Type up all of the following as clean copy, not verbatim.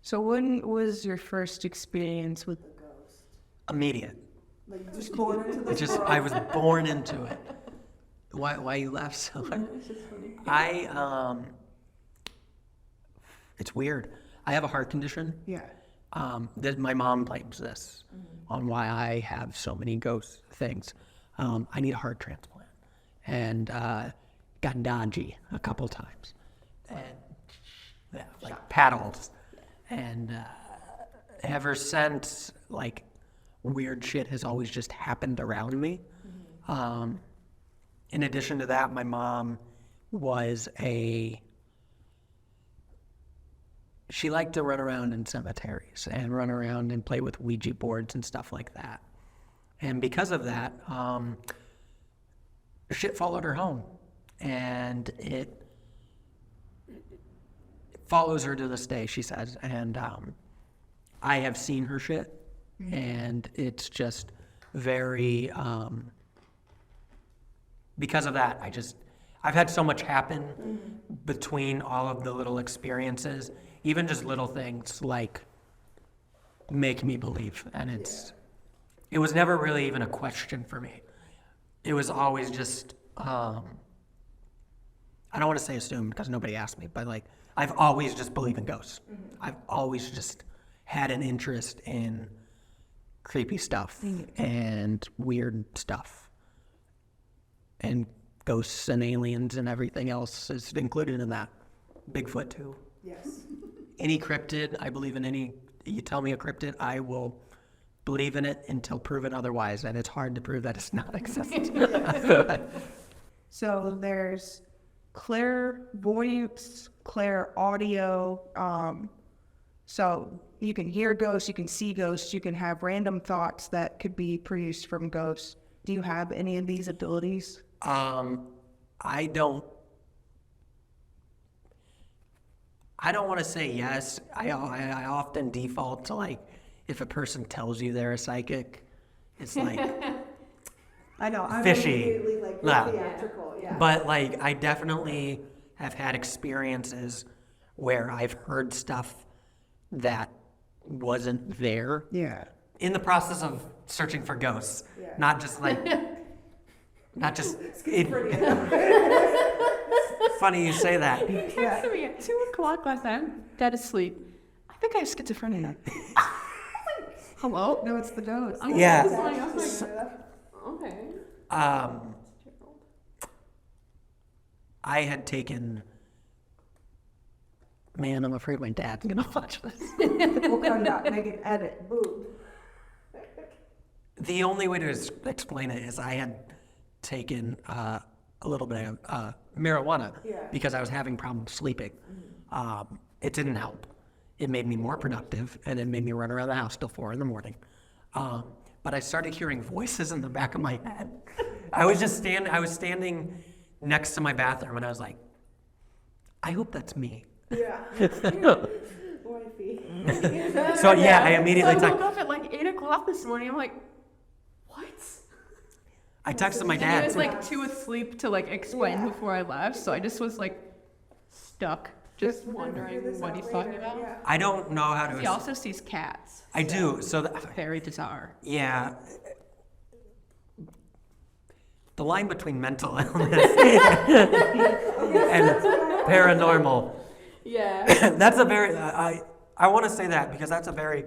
So when was your first experience with the ghost? Immediate. Like you just born into this world? I was born into it. Why you laugh so hard? It's just funny. It's weird. I have a heart condition. Yeah. My mom blames this on why I have so many ghost things. I need a heart transplant, and got dodgy a couple times, and paddles, and ever since, like, weird shit has always just happened around me. In addition to that, my mom was she liked to run around in cemeteries and run around and play with Ouija boards and stuff like that. And because of that, shit followed her home. And it follows her to this day, she says. And I have seen her shit. And it's just very, because of that, I've had so much happen between all of the little experiences, even just little things like make me believe. And it was never really even a question for me. It was always just, I don't want to say assumed because nobody asked me, but like, I've always just believed in ghosts. I've always just had an interest in creepy stuff and weird stuff. And ghosts and aliens and everything else is included in that. Bigfoot too. Yes. Any cryptid, I believe in any, you tell me a cryptid, I will believe in it until proven otherwise, and it's hard to prove that it's not exists. So there's clairvoyance, clairaudio. So you can hear ghosts, you can see ghosts, you can have random thoughts that could be produced from ghosts. Do you have any of these abilities? I don't want to say yes. I often default to, like, if a person tells you they're a psychic, it's like I know, I'm fishy. immediately like No. theatrical, yeah. But like, I definitely have had experiences where I've heard stuff that wasn't there Yeah. in the process of searching for ghosts. Yeah. Not just funny you say that. Yeah. Texted me at 2:00 last night. I'm dead asleep. I think I have schizophrenia. Hello? No, it's the ghost. Yeah. I was like, okay. I had taken. Man, I'm afraid my dad's gonna watch this. We'll come back, make an edit. Boom. The only way to explain it is I had taken a little bit of marijuana because I was having problems sleeping. It didn't help. It made me more productive, and it made me run around the house till 4 a.m. But I started hearing voices in the back of my head. I was standing next to my bathroom, and I was like, I hope that's me. Yeah. Wifey. So yeah, I immediately I woke up at like 8:00 this morning. I'm like, what? I texted my And dad. he was like too asleep to like explain before I left, so I just was like stuck, just wondering what he's talking about. I don't know how to. He also sees cats. I do. So Very bizarre. yeah. The line between mental illness and paranormal. Yeah. That's a very, I want to say that because that's a very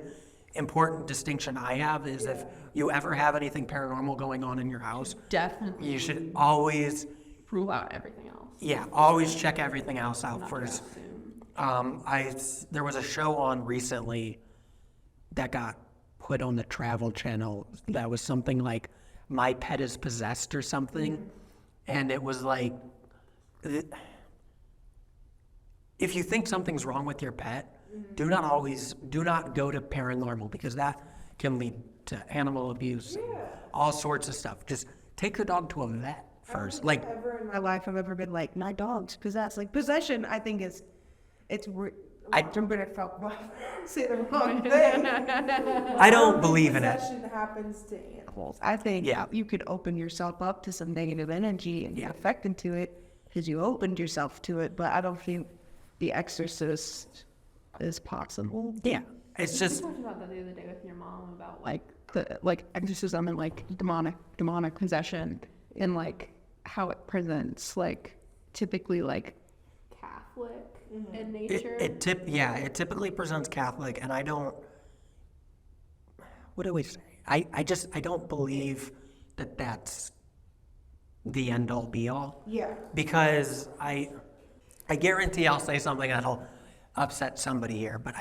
important distinction I have is if you ever have anything paranormal going on in your house, Definitely you should always, rule out everything else. always check everything else out Not first. assume. There was a show on recently that got put on the Travel Channel that was something like My Pet is Possessed or something. And it was like, if you think something's wrong with your pet, do not go to paranormal because that can lead to animal abuse, and all sorts of stuff. Just take the dog to a vet first. Like, Ever in my life I've ever been like, my dog's possessed. Like possession, I think I'm gonna say the wrong thing. I don't believe in it. Possession happens to animals. I think you could open yourself up to some negative energy and get affected to it because you opened yourself to it. But I don't think The Exorcist as possible. Yeah, it's just We talked about that the other day with your mom about like the like exorcism and like demonic possession and like how it presents like typically like Catholic in nature. it typically presents Catholic, and I don't. What do we say? I don't believe that that's the end all be all. Yeah. Because I guarantee I'll say something that'll upset somebody here, but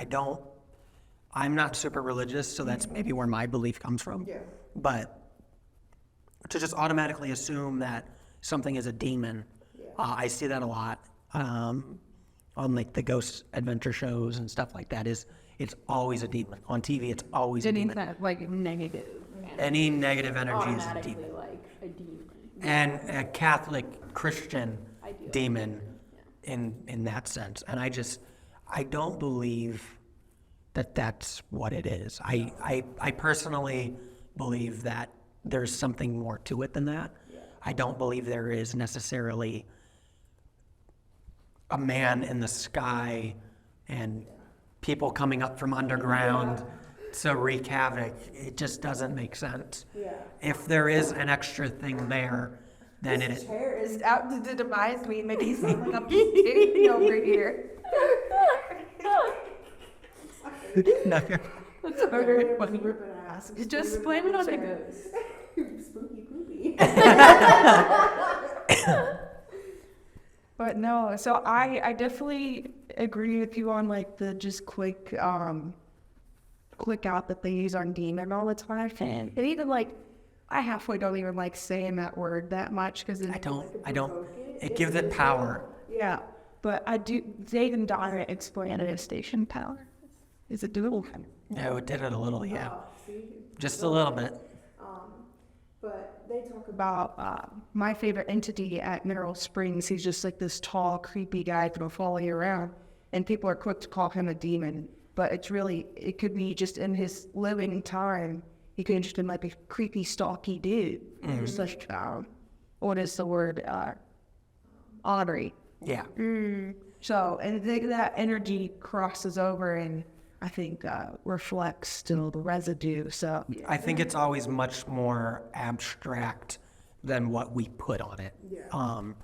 I'm not super religious, so that's maybe where my belief comes from. Yeah. But to just automatically assume that something is a demon, I see that a lot on like the ghost adventure shows and stuff like that. It's always a demon. On TV, it's always a It means demon. that like negative. Any negative energy is a Automatically demon. like a demon. And a Catholic Christian Ideally. demon in that sense. And I don't believe that that's what it is. I personally believe that there's something more to it than that. I don't believe there is necessarily a man in the sky and people coming up from underground to wreak havoc. It just doesn't make sense. Yeah. If there is an extra thing there, then it is. Chair is out to demise me, maybe something up over here. No, you're- That's very funny. Ripping ass. Just blame it on the ghost. Spooky poopy. But no, so I definitely agree with you on like the just click out that they use on demon all the time. And even like I halfway don't even like saying that word that much because I don't. It gives it power. Yeah, but I do. Dave and Donna explain it as station power. Is it doable? No, it did it a little, yeah. Just a little bit. But they talk about my favorite entity at Mineral Springs. He's just like this tall, creepy guy that'll follow you around, and people are quick to call him a demon. But it could be just in his living time. He could have just been like a creepy, stalky dude. Just like, what is the word? Ornery. Yeah. So, and I think that energy crosses over and I think reflects still the residue. So, I think it's always much more abstract than what we put on it. And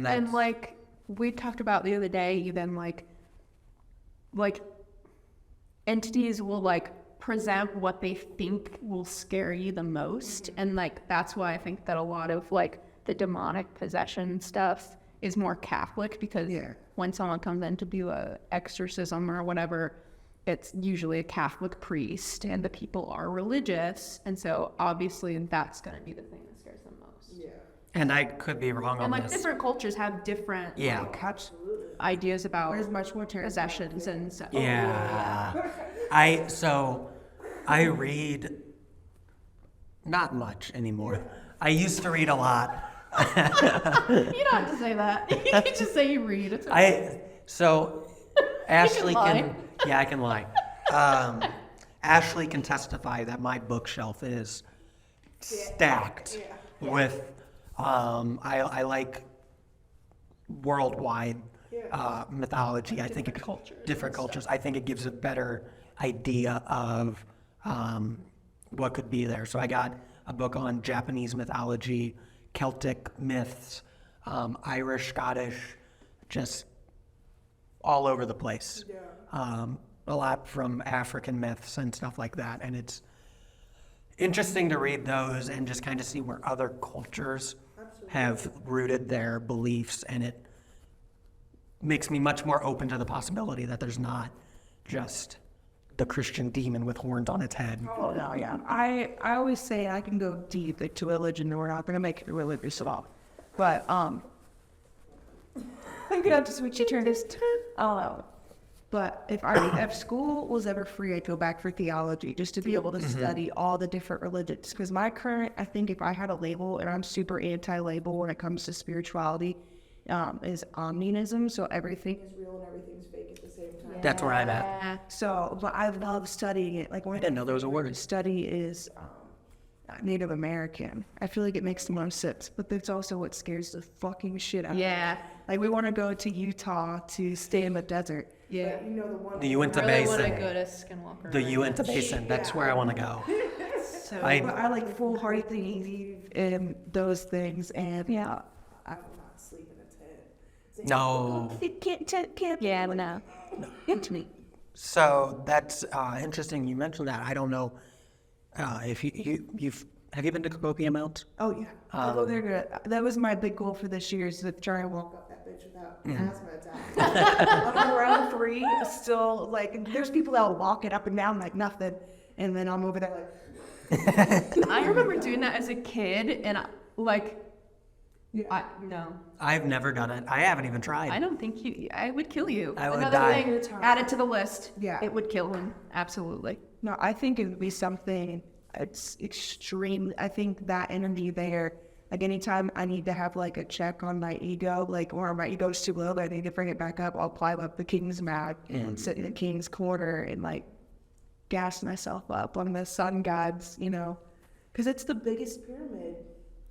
that's, And like we talked about the other day, even like entities will like present what they think will scare you the most, and like that's why I think that a lot of like the demonic possession stuff is more Catholic, because when someone comes in to do a exorcism or whatever, it's usually a Catholic priest and the people are religious, and so obviously that's going to be the thing that scares them most. and I could be wrong on And like this. different cultures have different like, ideas about there's much more possessions and stuff. Yeah. I read not much anymore. I used to read a lot. You don't have to say that. You can just say you read. It's okay. Ashley lie. I can lie. Ashley can testify that my bookshelf is stacked with, I like worldwide mythology. I think different cultures. I think it gives a better idea of what could be there. So I got a book on Japanese mythology, Celtic myths, Irish, Scottish, just all over the place. A lot from African myths and stuff like that. And it's interesting to read those and just kind of see where other cultures have rooted their beliefs, and it makes me much more open to the possibility that there's not just the Christian demon with horns on its head. Oh, no, yeah. I always say I can go deep into religion, and we're not going to make it religious at all. But, I'm going to have to switch your turn this time. But if school was ever free, I'd go back for theology, just to be able to study all the different religions. Because I think if I had a label, and I'm super anti-label when it comes to spirituality, is omnism. So everything is real and everything's fake at the same time. That's where I'm at. So, but I love studying it. Like, I didn't know there was a word. Study is Native American. I feel like it makes the most sense, but that's also what scares the fucking shit out of me. Yeah. Like, we want to go to Utah to stay in the desert. Yeah. But you know the one. The Uinta I really want to Basin. go to Skinwalker. The Uinta Basin. That's where I want to go. So I- But I like full-heartedly believe in those things, and yeah. I will not sleep in a tent. No. It can't. yeah, no. Into me. So that's interesting. You mentioned that. I don't know if you've have you been to Cahokia Mount? Oh yeah. I'll go there that was my big goal for this year, is to try and walk Up that bitch without Mm. asthma attack. I'm around 3, still like there's people that will walk it up and down like nothing, and then I'm over there like I remember doing that as a kid, and no, I've never done it. I haven't even tried. I don't think I would kill you. I would Another die. thing, add it to the list. Yeah. It would kill him. Absolutely. no, I think it would be something. It's extreme. I think that energy there. Like anytime I need to have like a check on my ego, like or my ego's too low, I need to bring it back up. I'll climb up the king's mat and sit in the king's corner and like gas myself up on the sun gods, because it's the biggest. Pyramid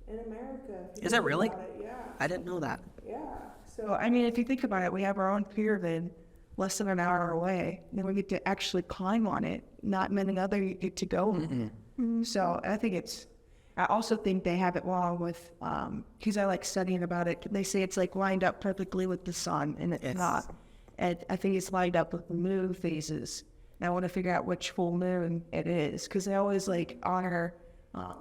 in America. if you Is it think really? about it, Yeah. I didn't know that. Yeah. So I mean, if you think about it, we have our own pyramid less than an hour away, and we get to actually climb on it. Not many other you get to go. So I think it's. I also think they have it wrong with, because I like studying about it. They say it's like lined up perfectly with the sun, and it's not. And I think it's lined up with the moon phases. And I want to figure out which full moon it is, because they always like honor,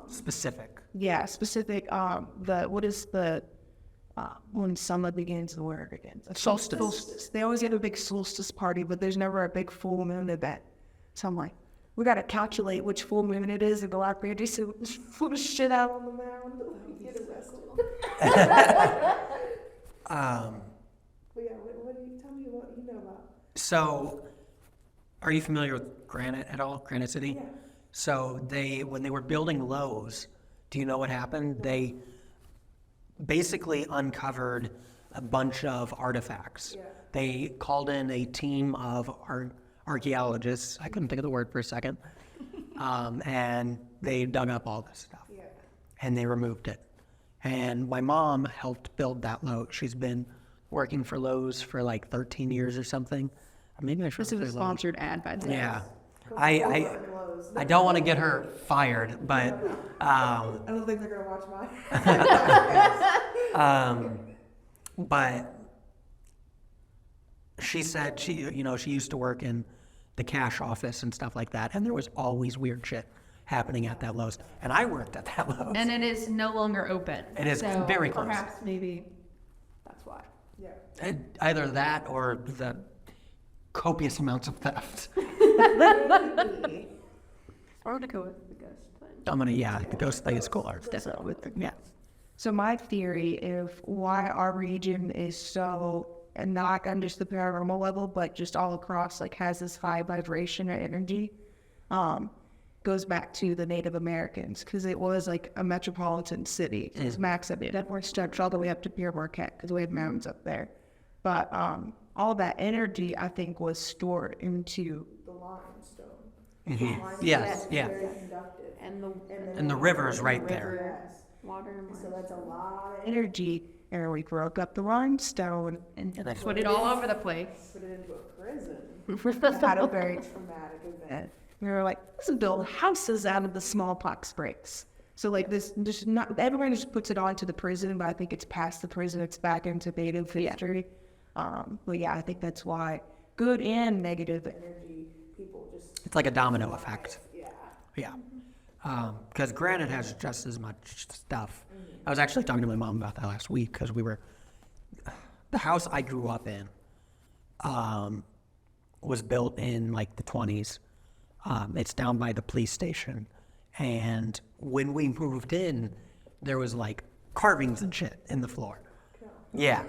Specific. specific. What is the when summer begins, the winter begins? Solstice. They always have a big solstice party, but there's never a big full moon event. So I'm like, we got to calculate which full moon it is and go out there and do some shit out on the mound. Get arrested. But yeah, what do you tell me what you know about? So, are you familiar with Granite at all? Granite City? Yeah. So when they were building Lowe's, do you know what happened? They basically uncovered a bunch of artifacts. Yeah. They called in a team of archaeologists. I couldn't think of the word for a second. And they dug up all this stuff. Yeah. And they removed it. And my mom helped build that Lowe's. She's been working for Lowe's for like 13 years or something. Maybe I should This is a say Lowe's. sponsored ad by the Yeah. I don't want to get her fired, but I don't think they're gonna watch mine. but she said she used to work in the cash office and stuff like that, and there was always weird shit happening at that Lowe's. And I worked at that Lowe's. And it is no longer open. It is so very close. Perhaps maybe that's why. Yeah. Either that or the copious amounts of theft. Or to go with the ghost thing. The ghost thing is cooler. Definitely. Yeah. So my theory of why our region is so, and not on just the paranormal level, but just all across, like has this high vibration or energy, goes back to the Native Americans, because it was like a metropolitan city. It was massive. It definitely stretched all the way up to Pierre Marquette, because we had mountains up there. But all that energy, I think, was stored into The limestone. Mm-hmm. Yes. Yeah. Very conductive. And the river's right there. Yes. Water and So that's a lot of energy, and we broke up the limestone and put it all over the place. put it into a prison. had a very Traumatic event. we were like, let's build houses out of the smallpox breaks. So like this, just not everyone just puts it onto the prison, but I think it's past the prison, it's back into native history. But yeah, I think that's why good and negative energy. People just It's like a domino effect. yeah. Yeah. Because Granite has just as much stuff. I was actually talking to my mom about that last week because the house I grew up in was built in like the 20s. It's down by the police station. And when we moved in, there was like carvings and shit in the floor. Yeah.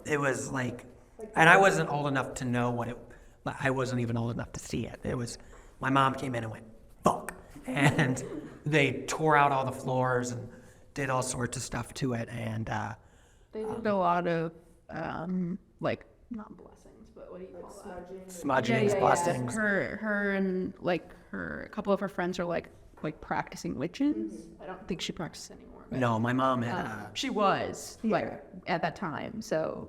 It was like, and I wasn't old enough to know I wasn't even old enough to see it. It was, my mom came in and went, fuck. And they tore out all the floors and did all sorts of stuff to it. And They did a lot of like not blessings, but what do you call that? smudgings, blessings. Her and like a couple of her friends are like practicing witches. I don't think she practices anymore. But, No, my mom had, she was like at that time. So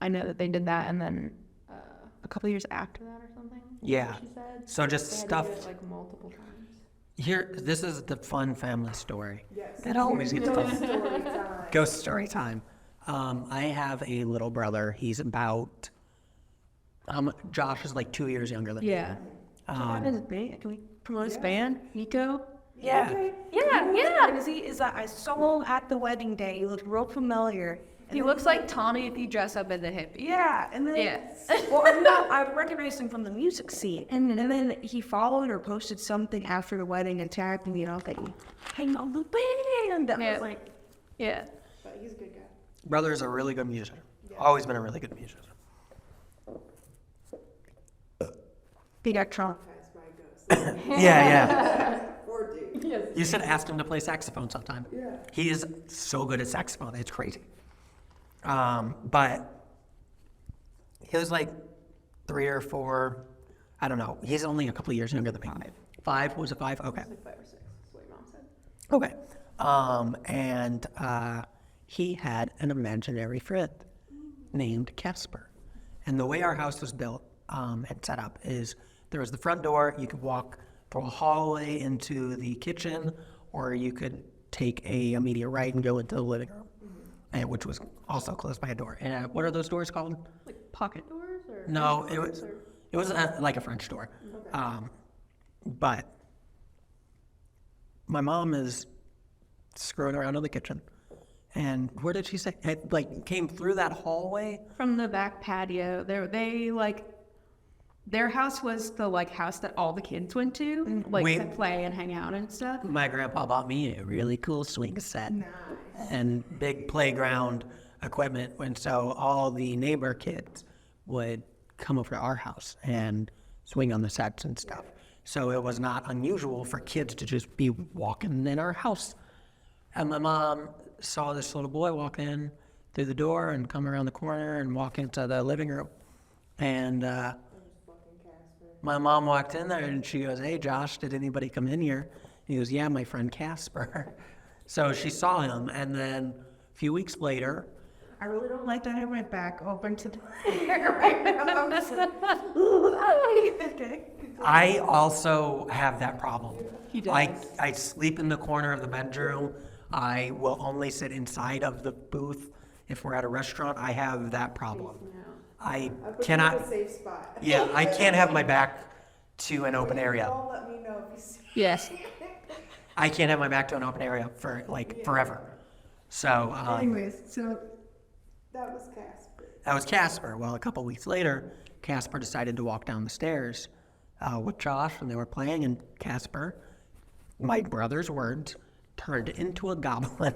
I know that they did that, and then a couple years after that or something. Yeah. She said. So just They had to stuff. do it, like multiple times. Here, this is the fun family story. Yes. That always gets Ghost fun. story time. Ghost story time. I have a little brother. He's about, Josh is like 2 years younger than me. Yeah. His band. Can we promote his band? Nico? Yeah. Yeah. Is that I saw him at the wedding day. He looked real familiar. He looks like Tommy if he dressed up as a hippie. Yeah, and then Yes. well, I recognized him from the music scene, and then he followed or posted something after the wedding and tagged me, like, "Hang on the band." I Yeah. was like, Yeah. But he's a good guy. Brother's a really good musician. Always been a really good musician. "He got Trump." Passed by a ghost. Yeah. Poor dude. You should ask him to play saxophone sometime. Yeah. He is so good at saxophone. It's crazy. But he was like 3 or 4. I don't know. He's only a couple of years younger than me. 5? Was it 5? Okay. Like 5 or 6. That's what your mom said. Okay. And he had an imaginary friend named Casper. And the way our house was built and set up is there was the front door. You could walk through a hallway into the kitchen, or you could take a immediate right and go into the living room, and, which was also closed by a door. And what are those doors called? Like pocket doors or? No, French doors, or- it was like a French door. But my mom is screwing around in the kitchen. And where did she say? It like came through that hallway. From the back patio. Their house was the like house that all the kids went to, like Wait. to play and hang out and stuff. My grandpa bought me a really cool swing set and big playground equipment. And so all the neighbor kids would come over to our house and swing on the sets and stuff. So it was not unusual for kids to just be walking in our house. And my mom saw this little boy walk in through the door and come around the corner and walk into the living room. And my mom walked in there and she goes, "Hey, Josh, did anybody come in here?" He goes, "Yeah, my friend Casper." So she saw him, and then a few weeks later, I really don't like that I went back open to the okay. I also have that problem. He does. I sleep in the corner of the bedroom. I will only sit inside of the booth. If we're at a restaurant, I have that problem. I I put cannot, you in a safe spot. yeah, I can't have my back to an open area. Don't let me know if you see. Yes. I can't have my back to an open area for like forever. So Anyways, so That was Casper. that was Casper. Well, a couple weeks later, Casper decided to walk down the stairs with Josh, and they were playing, and Casper, my brother's words, turned into a goblin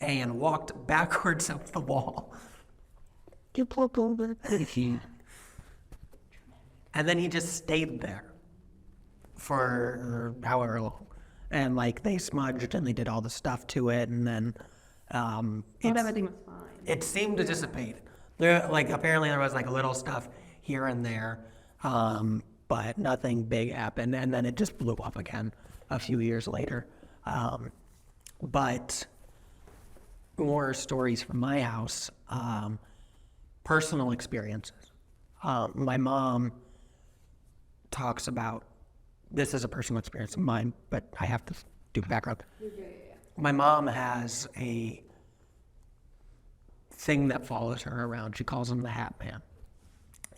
and walked backwards up the wall. And then he just stayed there for however long. And like they smudged and they did all the stuff to it, and then Not it's- everything was fine. it seemed to dissipate. There, like apparently there was like a little stuff here and there, but nothing big happened. And then it just blew up again a few years later. But more stories from my house, personal experiences. My mom talks about, this is a personal experience of mine, but I have to do background. My mom has a thing that follows her around. She calls him the Hat Man.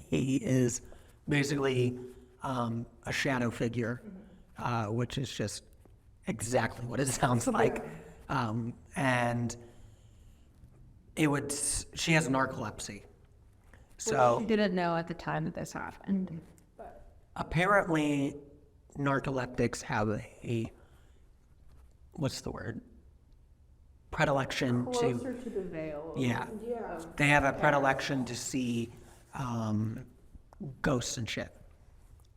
He is basically a shadow figure, which is just exactly what it sounds like. And it would, she has narcolepsy. So She didn't know at the time that this happened. apparently narcoleptics have a, what's the word? Predilection to, Closer to the veil. yeah. Yeah. They have a predilection to see ghosts and shit.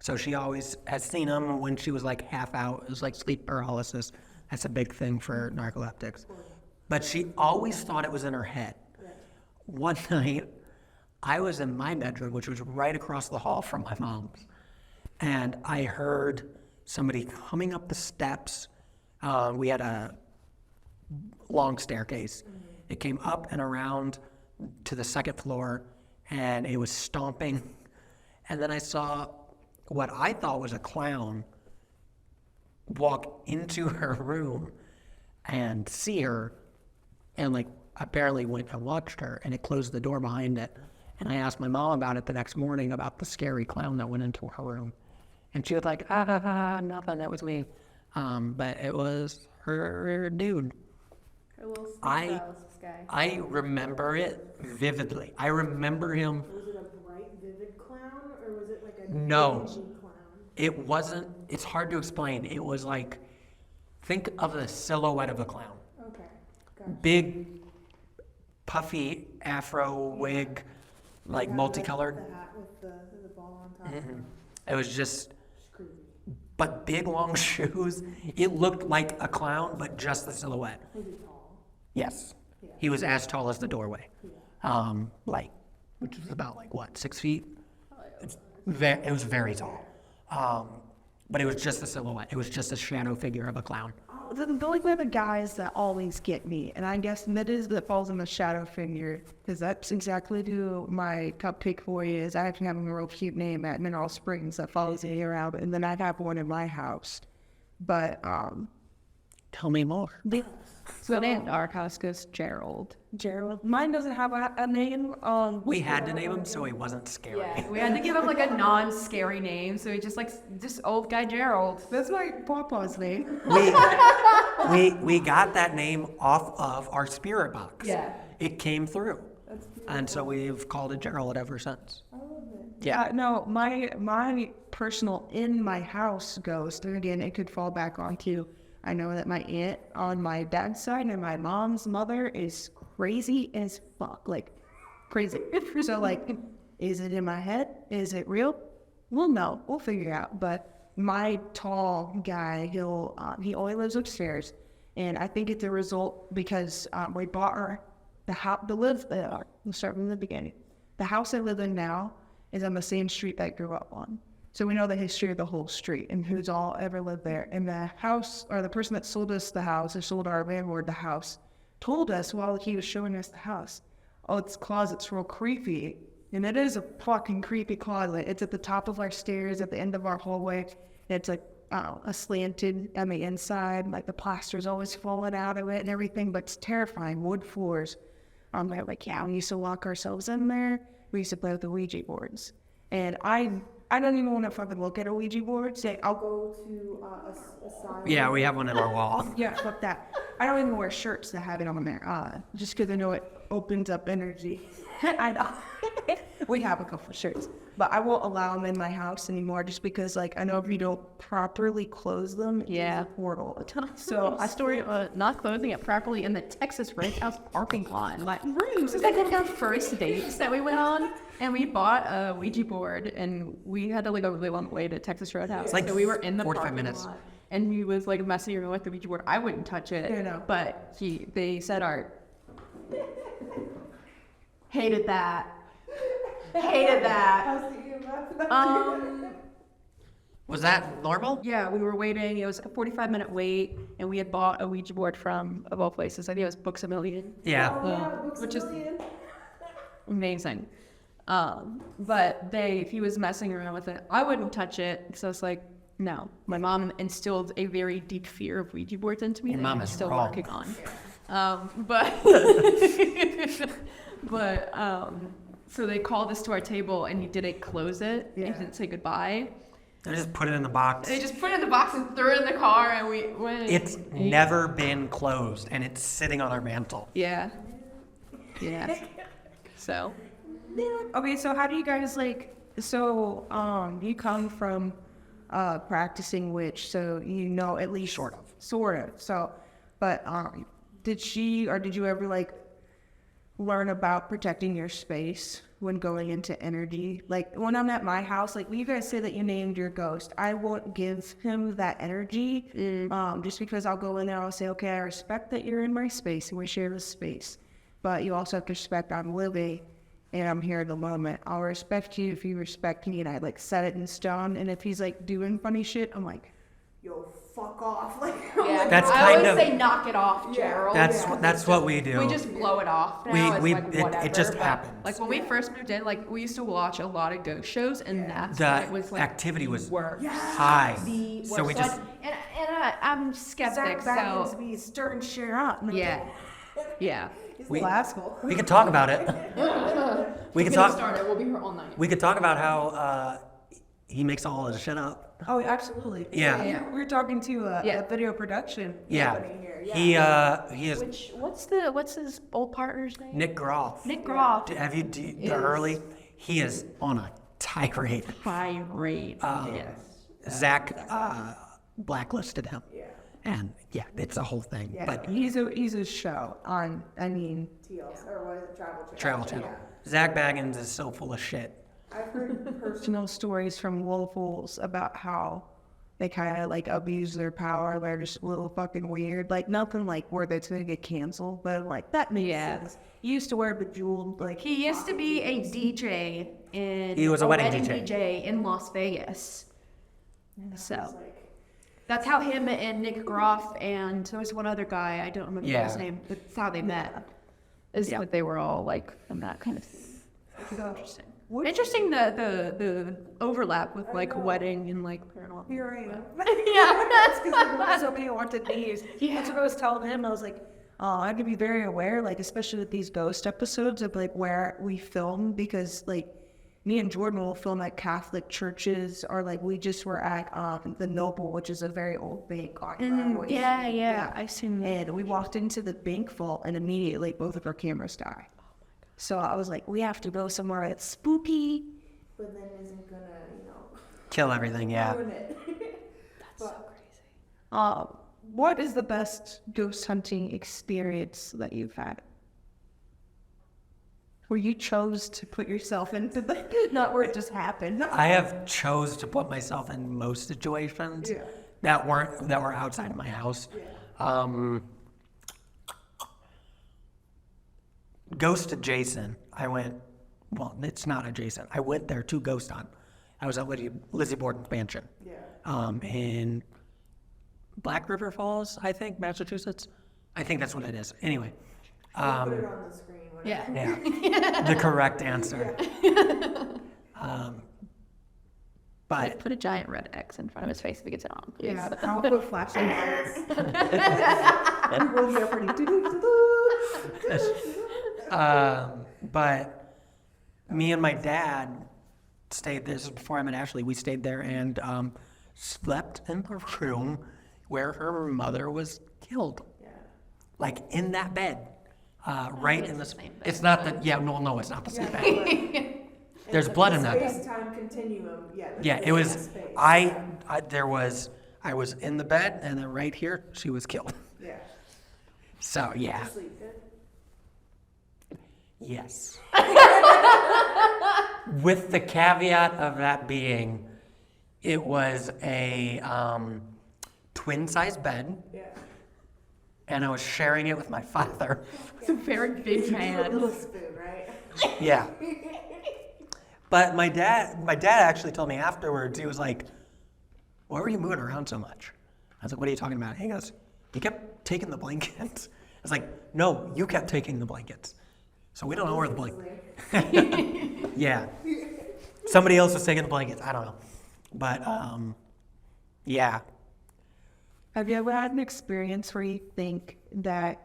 So she always has seen them when she was like half out. It was like sleep paralysis. That's a big thing for narcoleptics. But she always thought it was in her head. One night, I was in my bedroom, which was right across the hall from my mom's. And I heard somebody coming up the steps. We had a long staircase. It came up and around to the second floor, and it was stomping. And then I saw what I thought was a clown walk into her room and see her, and like I barely went and watched her, and it closed the door behind it. And I asked my mom about it the next morning, about the scary clown that went into her room. And she was like, nothing, that was me. But it was her dude. Her little I remember it vividly. I remember him. Was it a bright, vivid clown, or was it like a No. dingy clown? It wasn't, it's hard to explain. It was like, think of the silhouette of a clown. Okay, gotcha. Big, puffy afro wig, like Yeah, multicolored. The hat with the ball on top. It was just, It's creepy. but big long shoes. It looked like a clown, but just the silhouette. Was he tall? Yes. Yeah. He was as tall as the doorway. Yeah. Which was about like what, 6 feet? It was very tall. But it was just a silhouette. It was just a shadow figure of a clown. They're the guys that always get me, and I guess that falls in the shadow figure, because that's exactly who my cupcake boy is. I actually have him a real cute name at Mineral Springs that follows me around, and then I have one in my house. But Tell me more. So named our house goes Gerald. Gerald, mine doesn't have a name. We had to name him so he wasn't scary. We had to give him like a non-scary name, so he just old guy Gerald. That's my papa's name. We got that name off of our spirit box. Yeah. It came through. That's beautiful. And so we've called it Gerald ever since. I love it. Yeah. No, my personal in my house ghost, and again, it could fall back onto, I know that my aunt on my dad's side and my mom's mother is crazy as fuck, like crazy. So like, is it in my head? Is it real? We'll know. We'll figure it out. But my tall guy, he only lives upstairs, and I think it's a result because we bought the house. Let's start from the beginning. The house I live in now is on the same street that I grew up on. So we know the history of the whole street and who's all ever lived there. And the house, or the person that sold us the house, or sold our landlord the house, told us while he was showing us the house, oh, this closet's real creepy. And it is a fucking creepy closet. It's at the top of our stairs, at the end of our hallway. It's like, a slanted on the inside, like the plaster's always falling out of it and everything, but it's terrifying. Wood floors. They're like, yeah, we used to lock ourselves in there. We used to play with the Ouija boards. And I don't even want to fucking look at a Ouija board. Say, I'll go. Go to a side. Yeah, we have one in our wall. Yeah, fuck that. I don't even wear shirts that have it on there. Just because I know it opens up energy. I know. We have a couple of shirts, but I won't allow them in my house anymore just because, like, I know if you don't properly close them, Yeah. it's a portal. So I story not closing it properly in the Texas Red House parking lot. Like, this is like one of our first dates that we went on, and we bought a Ouija board, and we had to like go a really long way to Texas Red House. like so we were in the 45 parking minutes. lot, and he was like messing around with the Ouija board. I wouldn't touch it, Yeah, no. but they said art. Hated that. Hated that. How's the EMF? Was that normal? Yeah, we were waiting. It was a 45-minute wait, and we had bought a Ouija board from, of all places, I think it was Books A Million. Yeah. Which is amazing. But he was messing around with it. I wouldn't touch it, so it's like, no. My mom instilled a very deep fear of Ouija boards into me Your that mom I'm is still wrong. working on. So they called us to our table, and he didn't close it, and he didn't say goodbye. I just put it in the box. They just put it in the box and threw it in the car, and we went. It's never been closed, and it's sitting on our mantle. Yeah. Yeah. So. Okay, so how do you guys you come from practicing witch, so you know at least sort of. So, but did you ever learn about protecting your space when going into energy? Like when I'm at my house, like when you guys say that you named your ghost, I won't give him that energy. Just because I'll go in there, I'll say, okay, I respect that you're in my space and we share this space, but you also have to respect I'm living and I'm here at the moment. I'll respect you if you respect me, and I set it in stone. And if he's doing funny shit, I'm like, yo, fuck off. Like, Yeah, That's I kind always of- say knock it off, Yeah. Gerald. That's what we do. We just blow it off now. We- It's like it whatever. just but, happens. Like when we first moved in, like we used to watch a lot of ghost shows, and that's The when it was like activity the was worst. high. The So we worst. just I'm skeptic, so be stirring shit up. yeah, yeah. he's We- a asshole. we could talk about it. We could talk. Start it. We'll be here all night. We could talk about how he makes all his shit up. Oh, absolutely. Yeah. We were talking to Yeah. a video production. Yeah. Company here, He is What's his old partner's name? Nick Groff. Nick Groff. Have you the early? He is on a tirade. Tirade. Yes. Zach blacklisted him. Yeah. And yeah, it's a whole thing. Yeah, But he's a show on. I mean, TLC, or what is it, Travel Channel? Travel Channel. Yeah. Zach Baggins is so full of shit. I've heard personal. personal stories from locals about how they kind of like abuse their power. They're just a little fucking weird. Like nothing like where they're gonna get canceled, but like that makes sense. He used to wear bejeweled like. He used to be a DJ in He was a wedding DJ in Las Vegas. So Like, that's how him and Nick Groff and there was one other guy, I don't remember Yeah. his name, but that's how they met. Is Yeah. what they were all like in that kind of interesting. What- Interesting the overlap with like wedding and like paranormal. Here I am. Yeah. That's because so many haunted days. That's what I was telling him. I was like, I have to be very aware, like especially with these ghost episodes of like where we film because like me and Jordan will film at Catholic churches or like we just were at the Noble, which is a very old bank on Broadway. Yeah. I've seen that. And we walked into the bank vault and immediately both of our cameras die. So I was like, we have to go somewhere that's spooky. but then isn't gonna, Kill everything, yeah. ruin it. What is the best ghost hunting experience that you've had? Where you chose to put yourself into the, not where it just happened. I have chose to put myself in most situations that were outside of my house. Ghost adjacent. Well, it's not adjacent. I went there to ghost hunt. I was at Lizzie Borden's mansion. In Black River Falls, I think, Massachusetts. I think that's what it is. Anyway. Put it on the screen. Whatever. Yeah. Yeah, the correct answer. But Put a giant red X in front of his face if he gets it on. Please. Yeah, I'll put flashlights. but me and my dad stayed. This is before I met Ashley. We stayed there and slept in the room where her mother was killed. Like in that bed, right in the. It's not the. Yeah, no, it's not the same bed. There's blood in that bed. Space-time continuum, yeah. Yeah, it was. Space. I was in the bed, and then right here, she was killed. Yeah. So yeah, Sleep good. yes. With the caveat of that being, it was a twin-size bed, Yeah. and I was sharing it with my father. It's a very big man. Little spoon, right? Yeah. But my dad actually told me afterwards, he was like, why were you moving around so much? I was like, what are you talking about? He goes, you kept taking the blankets. I was like, no, you kept taking the blankets. So we don't know where the blankets. Yeah. Somebody else was taking the blankets. I don't know. But, yeah. Have you ever had an experience where you think that,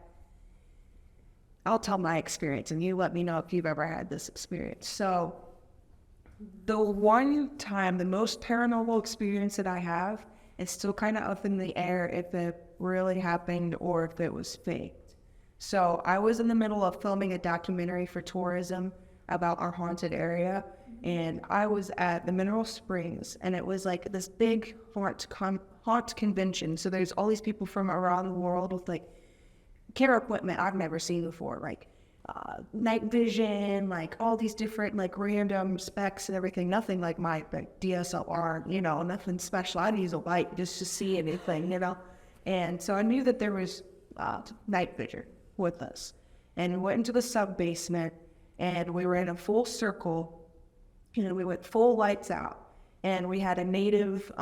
I'll tell my experience and you let me know if you've ever had this experience. So the one time, the most paranormal experience that I have, it's still kind of up in the air if it really happened or if it was faked. So I was in the middle of filming a documentary for tourism about our haunted area, and I was at the Mineral Springs, and it was like this big haunt convention. So there's all these people from around the world with like camera equipment I've never seen before, like night vision, like all these different like random specs and everything. Nothing like my like DSLR, nothing special. I'd use a light just to see anything, And so I knew that there was night vision with us, and we went into the sub basement, and we were in a full circle, and we went full lights out, and we had a native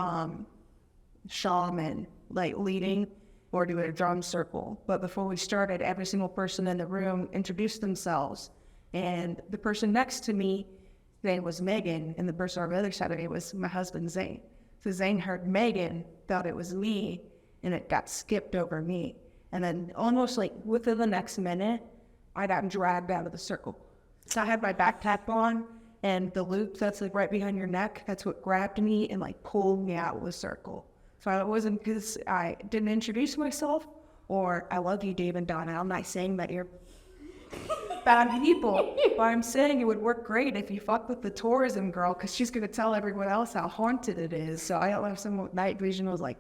shaman, like leading or doing a drum circle. But before we started, every single person in the room introduced themselves. And the person next to me, name was Megan, and the person on the other side of me was my husband, Zane. So Zane heard Megan, thought it was me, and it got skipped over me. And then almost like within the next minute, I got dragged out of the circle. So I had my backpack on, and the loop that's like right behind your neck, that's what grabbed me and like pulled me out of the circle. So it wasn't because I didn't introduce myself, or I love you, Dave and Donna. I'm not saying that you're bad people, but I'm saying it would work great if you fuck with the tourism girl, because she's going to tell everyone else how haunted it is. So I don't know if someone with night vision was like,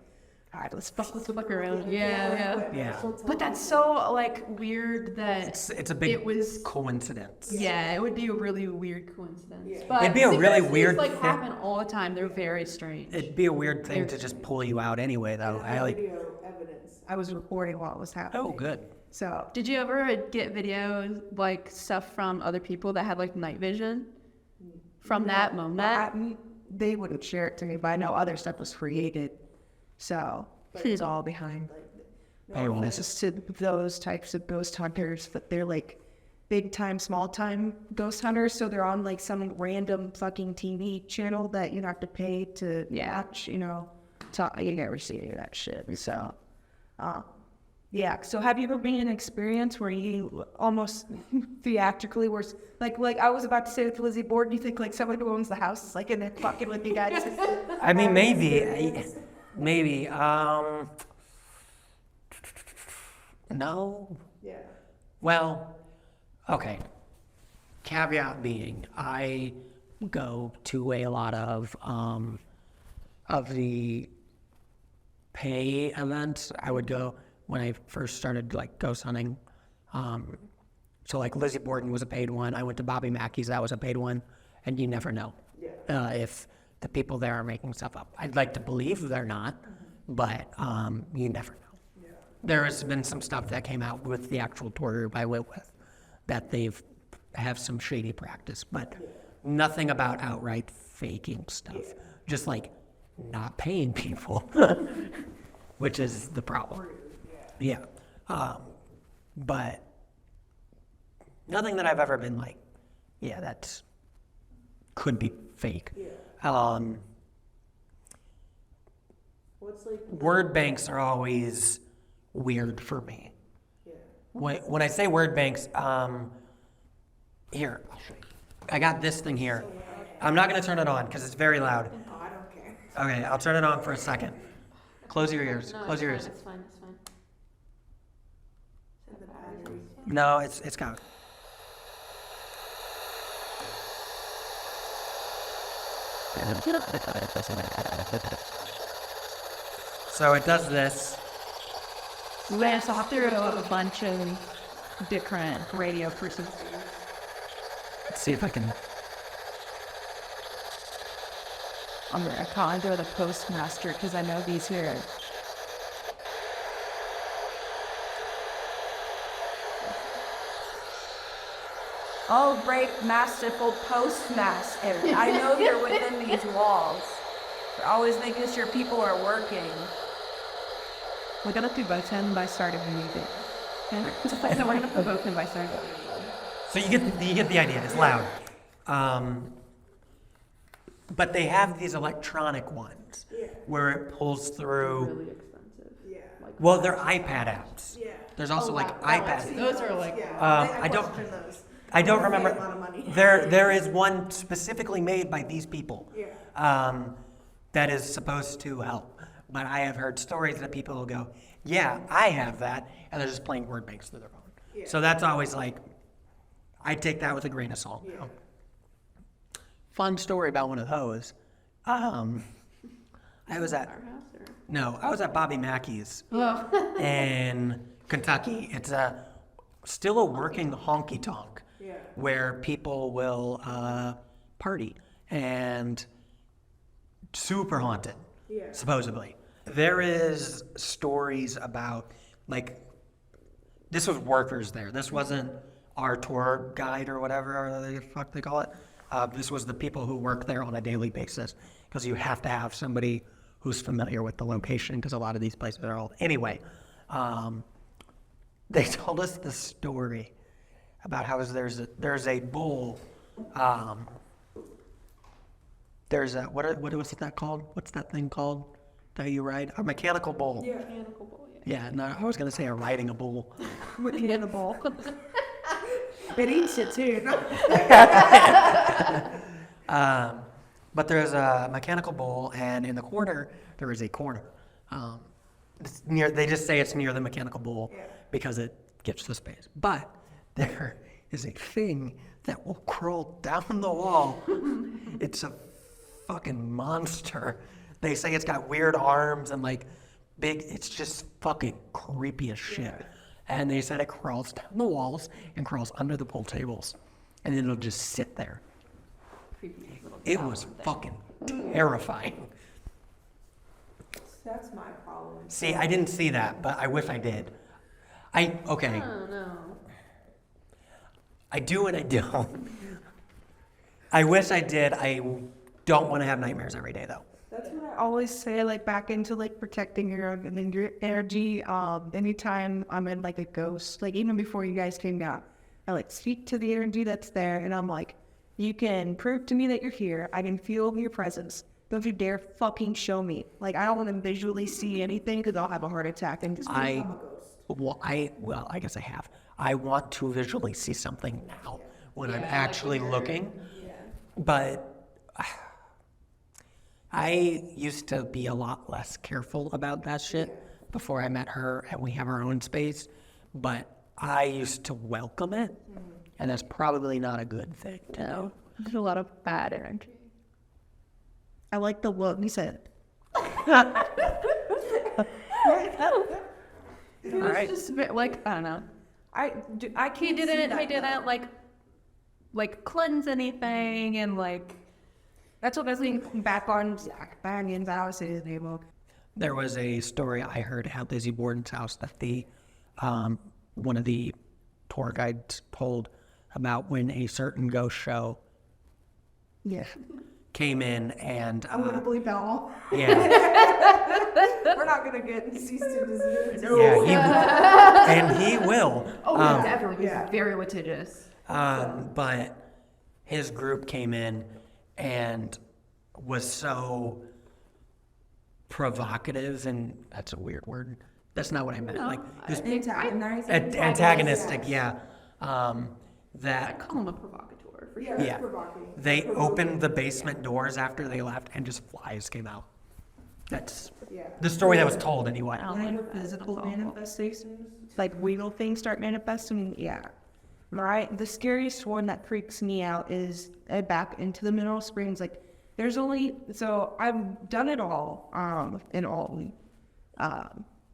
all right, let's fuck around. Yeah. But that's so like weird that It's a big it was coincidence. Yeah, it would be a really weird coincidence. Yeah. But It'd be a really synchronicities, weird like thing. happen all the time. They're very strange. It'd be a weird thing to just pull you out anyway, though. I like. Video evidence. I was recording while it was happening. Oh, good. So Did you ever get videos like stuff from other people that had like night vision from that moment? they wouldn't share it to me, but I know other stuff was created. So it's all behind. Paywall. This is to those types of ghost hunters, but they're like big time, small time ghost hunters. So they're on like some random fucking TV channel that you have to pay to watch, you know. So you never see any of that shit. So, yeah. So have you ever been in an experience where you almost theatrically were like I was about to say with Lizzie Borden, you think like someone who owns the house is like in there fucking with you guys? I mean, maybe. No. Yeah. Well, okay. Caveat being, I go to a lot of the pay events. I would go when I first started like ghost hunting. So like Lizzie Borden was a paid one. I went to Bobby Mackey's, that was a paid one, and you never know if the people there are making stuff up. I'd like to believe they're not, but you never know. There has been some stuff that came out with the actual tour group I went with that they've have some shady practice, but nothing about outright faking stuff. Just like not paying people, which is the problem. Yeah. But nothing that I've ever been like, yeah, that's could be fake. What's like? Word banks are always weird for me. Yeah. When I say word banks, here, I'll show you. I got this thing here. I'm not going to turn it on because it's very loud. Oh, I don't care. Okay, I'll turn it on for a second. Close your ears. No, Close your it's ears. fine, it's fine. Send the batteries. No, it's got. So it does this. We ran off through a bunch of different radio frequencies. Let's see if I can. I'm gonna call into the postmaster because I know these here. Oh, great, masterful postmaster. I know you're within these walls. You're always making sure people are working. We're gonna do both in by starting the music. Okay? So we're gonna put both in by starting. So you get the idea. It's loud. But they have these electronic ones where it pulls through. Really expensive. Yeah. Well, they're iPad apps. Yeah. There's also like iPad. Those are like Yeah. I don't. question those. I don't They pay remember. a lot of money. There is one specifically made by these people. Yeah. That is supposed to help. But I have heard stories that people will go, yeah, I have that, and they're just playing word banks through their phone. Yeah. So that's always like, I take that with a grain of salt. Yeah. Fun story about one of those. I was at Bobby Mackey's in Kentucky. It's still a working honky tonk Yeah. where people will party and super haunted, supposedly. There is stories about like this was workers there. This wasn't our tour guide or whatever the fuck they call it. This was the people who work there on a daily basis because you have to have somebody who's familiar with the location, because a lot of these places are old. Anyway, they told us the story about how there's a bull. There's a what was that called? What's that thing called that you ride? A mechanical bull. Yeah. Mechanical bull, yeah. Yeah, no, I was gonna say a riding a bull. In a bowl. It eats it too. But there's a mechanical bull, and in the corner there is a corner. It's near. They just say it's near the mechanical bull because it gets the space. But there is a thing that will crawl down the wall. It's a fucking monster. They say it's got weird arms and like big. It's just fucking creepy as shit. And they said it crawls down the walls and crawls under the pool tables, and then it'll just sit there. It was fucking terrifying. That's my problem. See, I didn't see that, but I wish I did. Okay. Oh, no. I do and I don't. I wish I did. I don't want to have nightmares every day, though. That's what I always say, like back into like protecting your own and then your energy. Anytime I'm in like a ghost, like even before you guys came down, I like speak to the energy that's there, and I'm like, you can prove to me that you're here. I can feel your presence. Don't you dare fucking show me. Like I don't want to visually see anything because I'll have a heart attack and just I guess I have. I want to visually see something now when I'm actually looking, but I used to be a lot less careful about that shit before I met her and we have our own space, but I used to welcome it, and that's probably not a good thing. No. There's a lot of bad energy. I like the look. You said. All right. Just a bit, like, I don't know. I can't. He didn't like cleanse anything, and like, That's what I was thinking back on Zach Banion's house in his name. There was a story I heard at Lizzie Borden's house that the one of the tour guides told about when a certain ghost show Yeah. came in, and I'm gonna believe that all. yeah, We're not gonna get ceased and desist. and he will. oh, definitely, yeah. very litigious. But his group came in and was so provocative, and that's a weird word. That's not what I meant. Like just antagonistic, yeah. I That call him a provocateur. For Yeah, sure. yeah, provoking. they opened the basement doors after they left, and just flies came out. That's Yeah. the story that was told anyway. I don't Kind like of that. physical That's awful. manifestations, like wiggle things start manifesting. Yeah, right. The scariest one that freaks me out is back into the Mineral Springs. Like, there's only I've done it all. In Alton,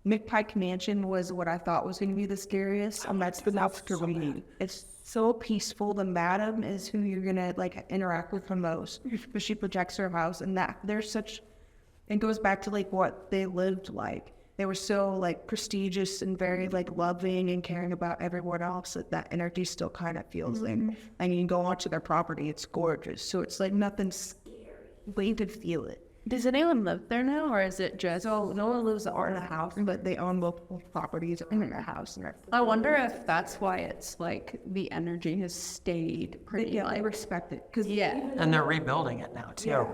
McPike Mansion was what I thought was going to be the scariest, and that's the most scary. It's so peaceful. The madam is who you're gonna like interact with the most, because she projects her house, and that there's such. It goes back to like what they lived like. They were so like prestigious and very like loving and caring about everyone else, that energy still kind of feels like. And you go onto their property, it's gorgeous. So it's like nothing scary, but you could feel it. Does anyone live there now, or is it just? So no one lives in a house, but they own multiple properties in their house. And I wonder if that's why it's like the energy has stayed pretty. yeah, they like, respect it. Because yeah, And they're rebuilding it now too.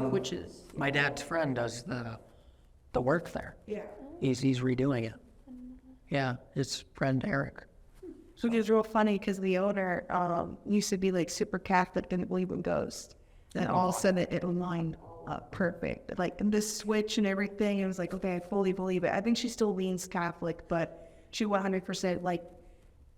which is My dad's friend does the work there. Yeah. He's redoing it. Yeah, his friend Eric. So it's real funny because the owner used to be like super Catholic, didn't believe in ghosts. And all of a sudden it lined up perfect. Like this switch and everything, it was like, okay, I fully believe it. I think she still leans Catholic, but she 100% like,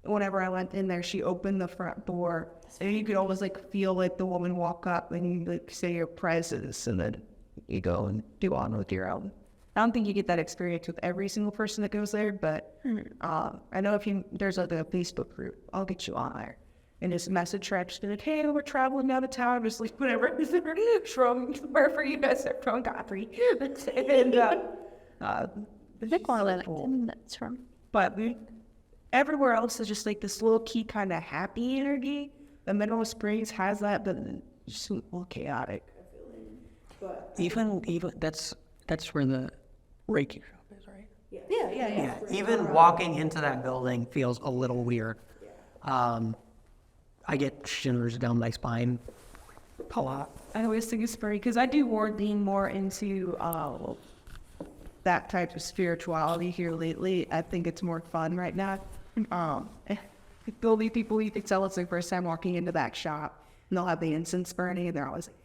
whenever I went in there, she opened the front door and you could always like feel like the woman walk up and you like say your prayers, and then you go and do on with your own. I don't think you get that experience with every single person that goes there, but I know there's like a Facebook group, I'll get you on there. And just message her, just be like, hey, we're traveling out of town, just like whatever, from wherever you guys are from, Godfrey. And that's from. but everywhere else is just like this low key kind of happy energy. The Mineral Springs has that, but it's just a little chaotic. But Even that's That's where the Reiki shop is, right? Yeah, yeah, yeah. Yeah, even walking into that building feels a little weird. I get shivers down my spine a lot. I always think it's funny because I do lean more into that type of spirituality here lately. I think it's more fun right now. There'll be people you can tell it's their first time walking into that shop, and they'll have the incense burning, and they're always like,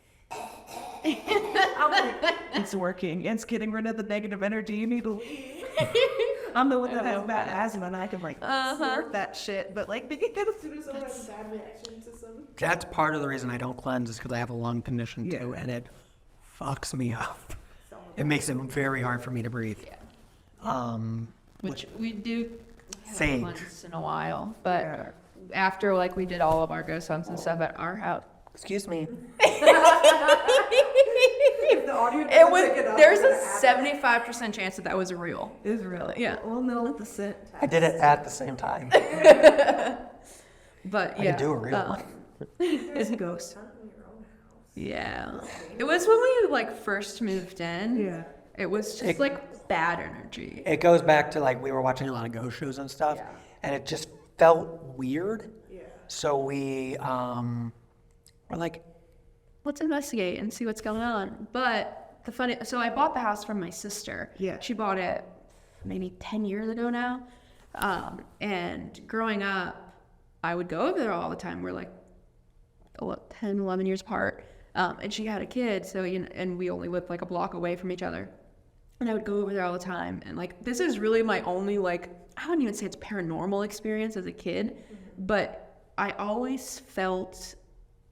I'm like, it's working. It's getting rid of the negative energy. You need to leave. I'm the one that has bad asthma, and I can like snort that shit. But like, As soon as someone has a bad reaction to some. That's part of the reason I don't cleanse is because I have a lung condition too, and it fucks me up. It makes it very hard for me to breathe. Which we do Sage. once in a while, but after like we did all of our ghost hunts and stuff at our house. Excuse me. If the audio It doesn't was. pick it up, There's we're a gonna add 75% chance that was real. is really. Yeah. Well, no, let the scent. I did it at the same time. But I yeah. could do a real one. It's a ghost. Yeah. It was when we like first moved in. Yeah. It was just like bad energy. It goes back to like we were watching a lot of ghost shows and stuff, and it just felt weird. Yeah. So we were like, Let's investigate and see what's going on. But so I bought the house from my sister. Yeah. She bought it maybe 10 years ago now. And growing up, I would go over there all the time. We're like 10, 11 years apart. And she had a kid, so and we only lived like a block away from each other. And I would go over there all the time. And like, this is really my only like, I wouldn't even say it's paranormal experience as a kid, but I always felt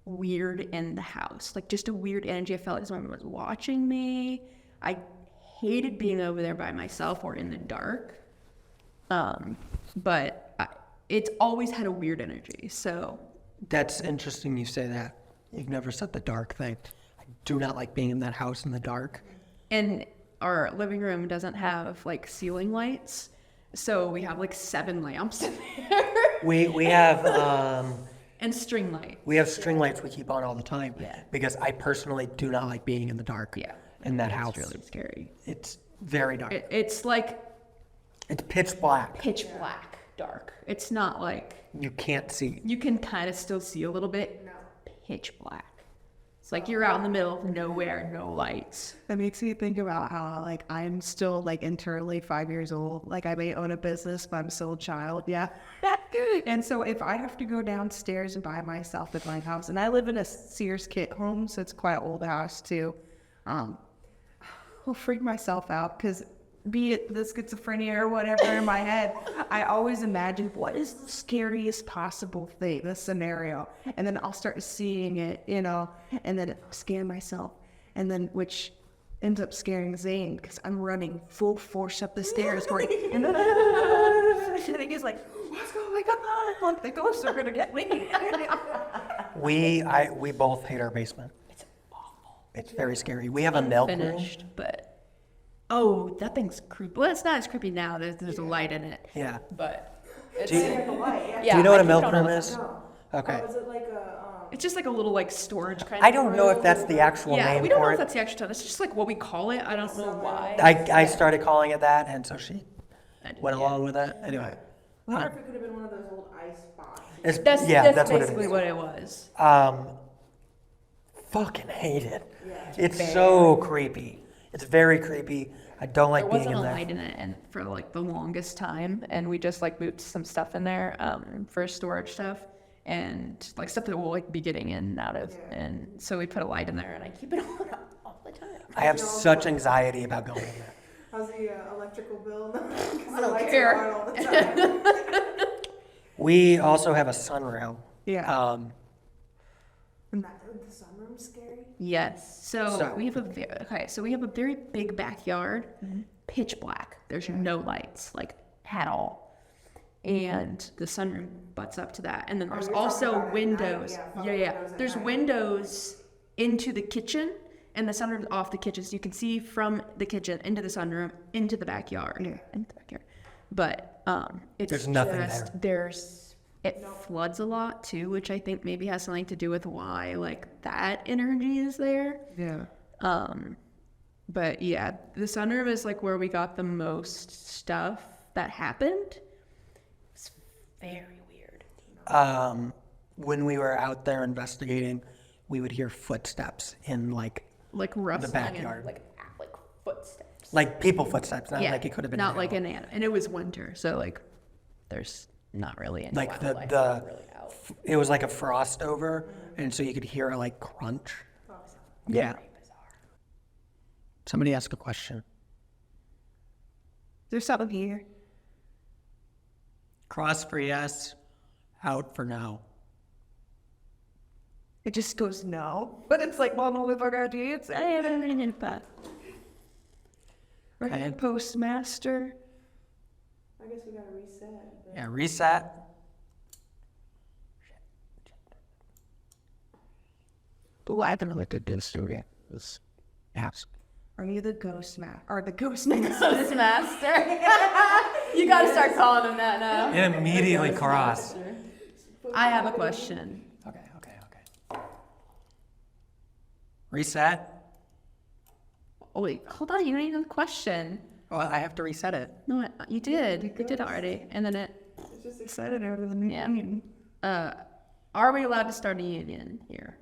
weird in the house, like just a weird energy. I felt like someone was watching me. I hated being over there by myself or in the dark. But it's always had a weird energy. So that's interesting you say that. You've never said the dark thing. I do not like being in that house in the dark. and our living room doesn't have like ceiling lights, so we have like 7 lamps in there. We have And string light. we have string lights we keep on all the time. Yeah. Because I personally do not like being in the dark. Yeah. In that It's house. really scary. It's very dark. It's like It's pitch black. pitch black dark. It's not like, You can't see. you can kind of still see a little bit. Pitch black. It's like you're out in the middle of nowhere, no lights. That makes me think about how, like, I'm still, like, internally 5 years old. Like, I may own a business, but I'm still a child, yeah. And so if I have to go downstairs and by myself at my house, and I live in a Sears kit home, so it's quite an old house, too, I'll freak myself out, because be it the schizophrenia or whatever in my head, I always imagine what is the scariest possible thing, this scenario. And then I'll start seeing it, you know, and then scare myself. And then, which ends up scaring Zane because I'm running full force up the stairs going, and then he's like, what's going on? Like, the ghosts are going to get me. We both hate our basement. It's awful. It's very scary. We have a milk room. Finished, but oh, that thing's creepy. Well, it's not as creepy now. There's a light in it. Yeah. But it's, Do you, Like a light, yeah. yeah, do you know what I a milk don't room know. is? No. Okay. Oh, is it like a, It's just like a little like storage kind of. I don't know if that's the actual Yeah, name we don't know for if it. that's the actual term. That's just like what we call it. I don't know why. I started calling it that, and so she I did, went yeah. along with it. Anyway. I wonder if it could have been one of those old ice boxes. It's, That's that's what it basically is. what it was. Fucking hate it. Yeah. It's so creepy. It's very creepy. I don't like There being wasn't in a there. light in it, and for like the longest time, and we just like moved some stuff in there for storage stuff and like stuff that we'll like be getting in and out of, and so we put a light in there, and I keep it on all the time. I have such anxiety about going in there. How's the electrical bill? I don't care. All the time. We also have a sunroom. Yeah. The sunroom's scary. Yes. So So- we have a very big backyard, pitch black. There's no lights, like at all. And the sunroom butts up to that. And then there's you're talking also about at night, windows. yeah, Yeah, windows at There's night. windows into the kitchen, and the sunroom's off the kitchen. So you can see from the kitchen into the sunroom, into the backyard. Yeah. Into the backyard. But it's There's nothing just, it floods a lot too, which I think maybe has something to do with why like that energy is there. Yeah. But yeah, the sunroom is like where we got the most stuff that happened. It's very weird. When we were out there investigating, we would hear footsteps in like Like rustling backyard. and like footsteps. like people footsteps, not Yeah, like it could have been not like an an animal. And it was winter, so like there's not really any like wildlife the really out. it was like a frost over, and so you could hear a like crunch. Yeah. Somebody ask a question. There's something here. Cross for yes, out for no. It just goes no. But it's like, well, no, we've already it's Okay. Postmaster. I guess we gotta reset. But Yeah, reset. Ooh, I haven't looked at this story. This ask. Are you the ghost master? Or the ghost master? Master. You gotta start calling him that now. It immediately crossed. I have a question. Okay. Reset. Oh wait, hold on, you don't even have a question. Well, I have to reset it. No, you did. You did already. And then it, it's just Excited over the new Yeah. union. are we allowed to start a union here?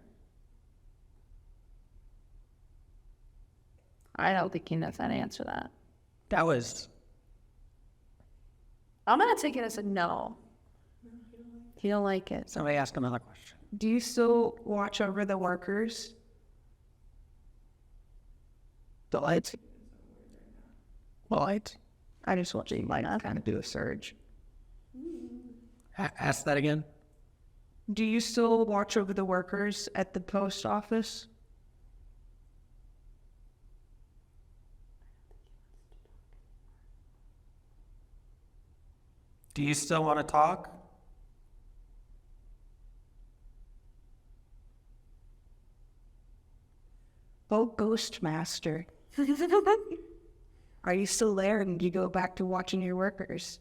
I don't think he knows how to answer that. That was I'm gonna take it as a no. He don't like it. somebody ask another question. Do you still watch over the workers? The lights. Well, lights. I just want you might kind of do a surge. Ask that again. Do you still watch over the workers at the post office? Do you still want to talk? Oh, ghost master. Are you still there and you go back to watching your workers?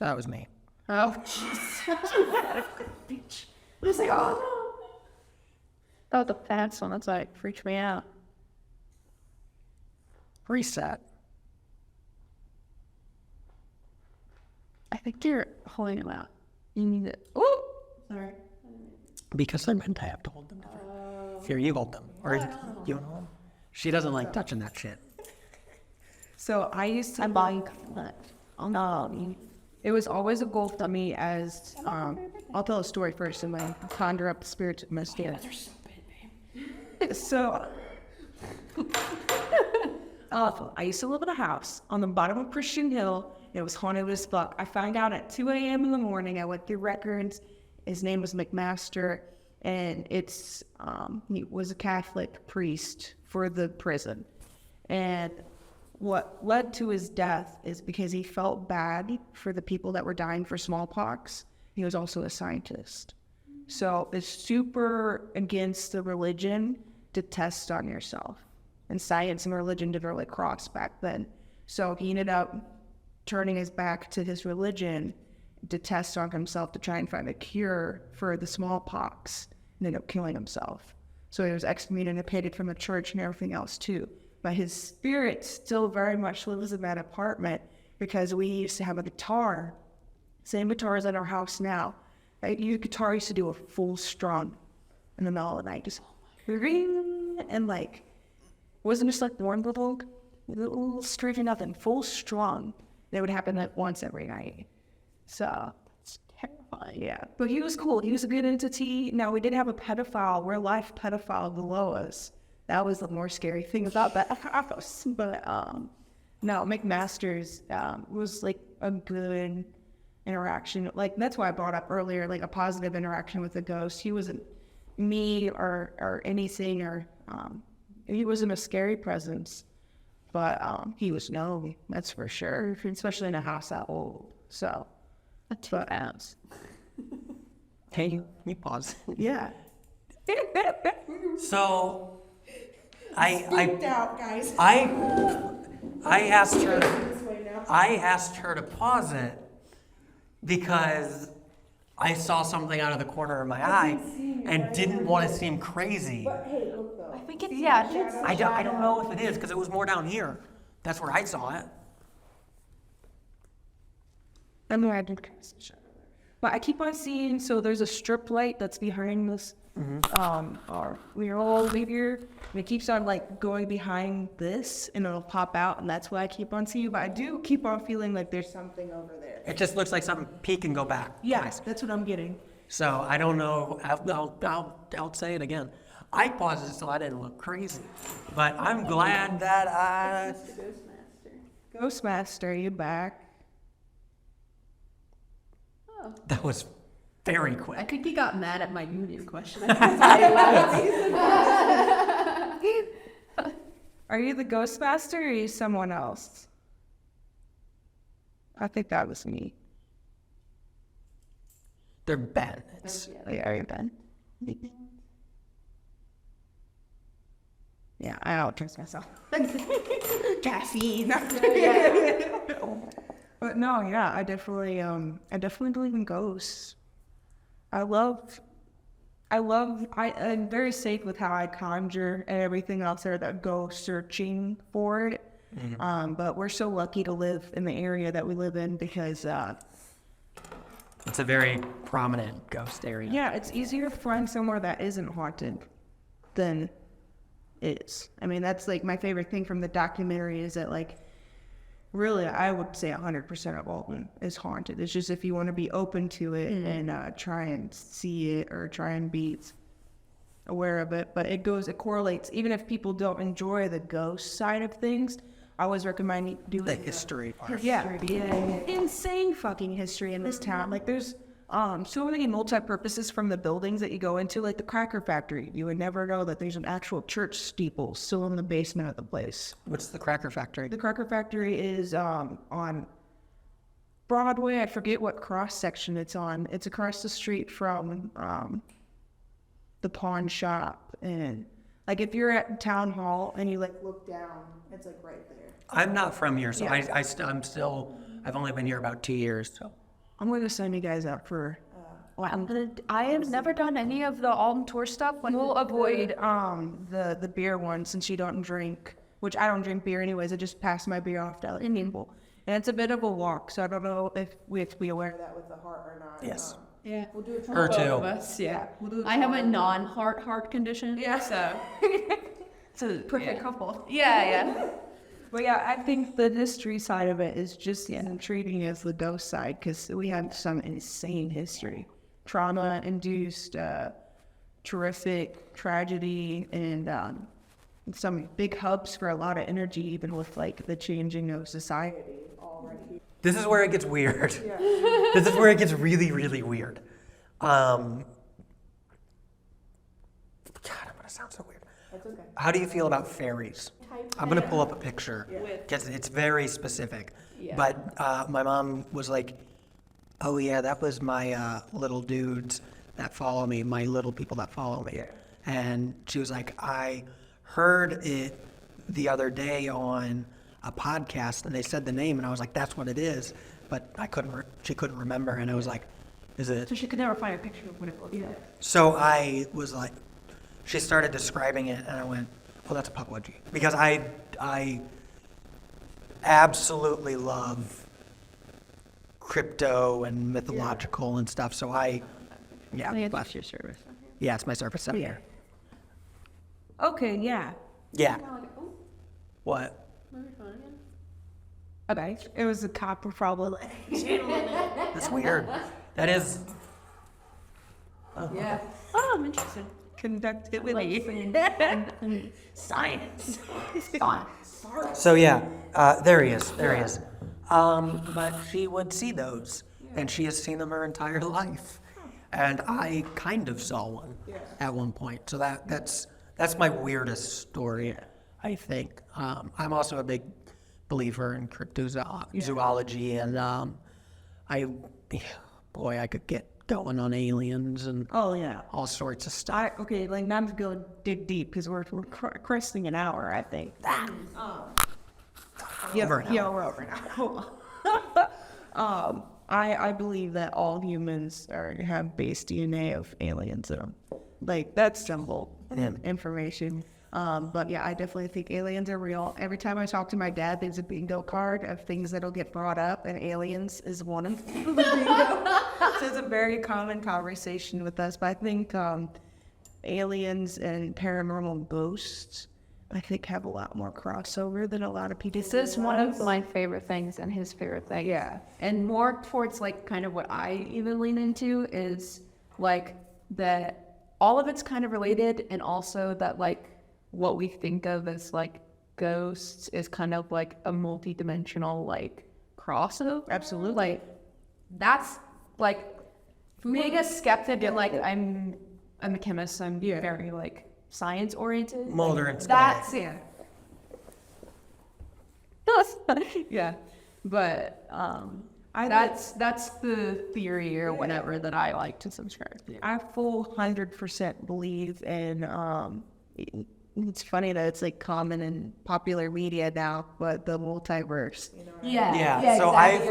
That was me. Oh, jeez. Just like, oh no. That was the fast one. That's why it freaked me out. Reset. I think you're holding him out. You need to. Oh, sorry. Because they're meant to have to hold them different. Here, you hold them. Or you don't hold them. She doesn't like touching that shit. So I used to like, it was always a goal for me as, I'll tell a story first and then conjure up the spirits of my spirit. So, I used to live in a house on the bottom of Christian Hill. It was haunted as fuck. I found out at 2 a.m. in the morning. I went through records. His name was McMaster, and he was a Catholic priest for the prison. And what led to his death is because he felt bad for the people that were dying for smallpox. He was also a scientist. So it's super against the religion to test on yourself. And science and religion didn't really cross back then. So he ended up turning his back to his religion to test on himself to try and find a cure for the smallpox and ended up killing himself. So he was excommunicated from the church and everything else too. But his spirit still very much lives in that apartment because we used to have a guitar, same guitar as at our house now. Your guitar used to do a full strum in the middle of the night, just ring, and like, wasn't just like one little string or nothing, full strum. That would happen like once every night. So it's terrifying, yeah. But he was cool. He was a good entity. Now we did have a pedophile, real life pedophile below us. That was the more scary thing about that house. But no, McMaster's was like a good interaction. Like that's why I brought up earlier, like a positive interaction with the ghost. He wasn't me or anything, or he wasn't a scary presence. But he was known, that's for sure, especially in a house that old. So, but Hey, you pause. yeah. So, I out, guys. asked her. This way now. I asked her to pause it because I saw something out of the corner of my eye and didn't want to seem crazy. But hey, look though. I think it's I don't know if it is because it was more down here. That's where I saw it. I'm glad to but I keep on seeing, so there's a strip light that's behind this, our mural over here, and it keeps on like going behind this, and it'll pop out, and that's why I keep on seeing, but I do keep on feeling like there's something over there. It just looks like something peek and go back. Yes, that's what I'm getting. So I don't know. I'll say it again. I paused it so I didn't look crazy, but I'm glad that Ghostmaster, you back? that was very I quick. think he got mad at my union question. Are you the Ghostmaster or are you someone else? I think that was me. They're Ben. It's, Are you Ben? Yeah, I don't trust myself. Caffeine. But no, yeah, I definitely believe in ghosts. I'm very safe with how I conjure and everything else there that go searching for it. But we're so lucky to live in the area that we live in because, it's a very prominent ghost area. yeah, it's easier to find somewhere that isn't haunted than is. I mean, that's like my favorite thing from the documentary is that like, really, I would say 100% of Alton is haunted. It's just if you want to be open to it and try and see it or try and be aware of it. But it correlates. Even if people don't enjoy the ghost side of things, I always recommend doing The history part. yeah, insane fucking history in this town. Like there's so many multi-purposes from the buildings that you go into, like the Cracker Factory. You would never know that there's an actual church steeple still in the basement of the place. What's the Cracker Factory? The Cracker Factory is on Broadway. I forget what cross section it's on. It's across the street from the pawn shop. And like if you're at town hall and you like look down, it's like right there. I'm not from here, so Yeah. I'm still. I've only been here about 2 years, so. I'm going to send you guys out for. I have never done any of the Alton tour stuff. We'll avoid the beer one since you don't drink, which I don't drink beer anyways. I just pass my beer off to other people, and it's a bit of a walk. So I don't know if we have to be aware of that with the heart or not. Yes. Yeah. We'll do it. Her Both of too. us, yeah. We'll do it I have a non-heart condition. Yeah. So It's a perfect couple. yeah. But yeah, I think the history side of it is just as intriguing as the ghost side because we have some insane history, trauma-induced, terrific tragedy, and some big hubs for a lot of energy, even with like the changing of society already. This is where it gets weird. This is where it gets really, really weird. God, I'm gonna sound so weird. That's okay. How do you feel about fairies? I'm gonna pull up a picture because it's very specific. Yeah. But my mom was like, "Oh yeah, that was my little dudes that follow me, my little people that follow me." And she was like, "I heard it the other day on a podcast, and they said the name, and I was like, that's what it is." But she couldn't remember, and I was like, "Is it?" So she could never find a picture of what it looks like. So I was like, she started describing it, and I went, "Oh, that's a pukwudgie," because I absolutely love crypto and mythological and stuff. So yeah, but- your service. yeah, it's my service up here. Okay, yeah. Yeah. What? Okay. It was a copper probably. That's weird. That is. Yeah. Oh, I'm interested. Conductivity. Science. So yeah, there he is. There he is. But she would see those, and she has seen them her entire life. And I kind of saw one at one point. So that's my weirdest story, I think. I'm also a big believer in cryptozoology, and I could get going on aliens and Oh yeah. all sorts of stuff. Okay, like not to go dig deep because we're cresting an hour, I think. Over an hour. Yeah, we're over an hour. I believe that all humans have base DNA of aliens in them. Like, that's simple information. But yeah, I definitely think aliens are real. Every time I talk to my dad, there's a bingo card of things that'll get brought up, and aliens is one of the bingo. So it's a very common conversation with us. But I think aliens and paranormal ghosts, I think, have a lot more crossover than a lot of people. This is one of my favorite things and his favorite thing. Yeah. And more towards like kind of what I even lean into is like that all of it's kind of related, and also that like what we think of as like ghosts is kind of like a multi-dimensional like crossover. Absolutely. Like that's like being a skeptic and like I'm a chemist, I'm very like science oriented. Mulder and Scully. That's yeah. But that's the theory or whatever that I like to subscribe to. I full 100% believe in, it's funny that it's like common in popular media now, but the multiverse. Yeah, so I've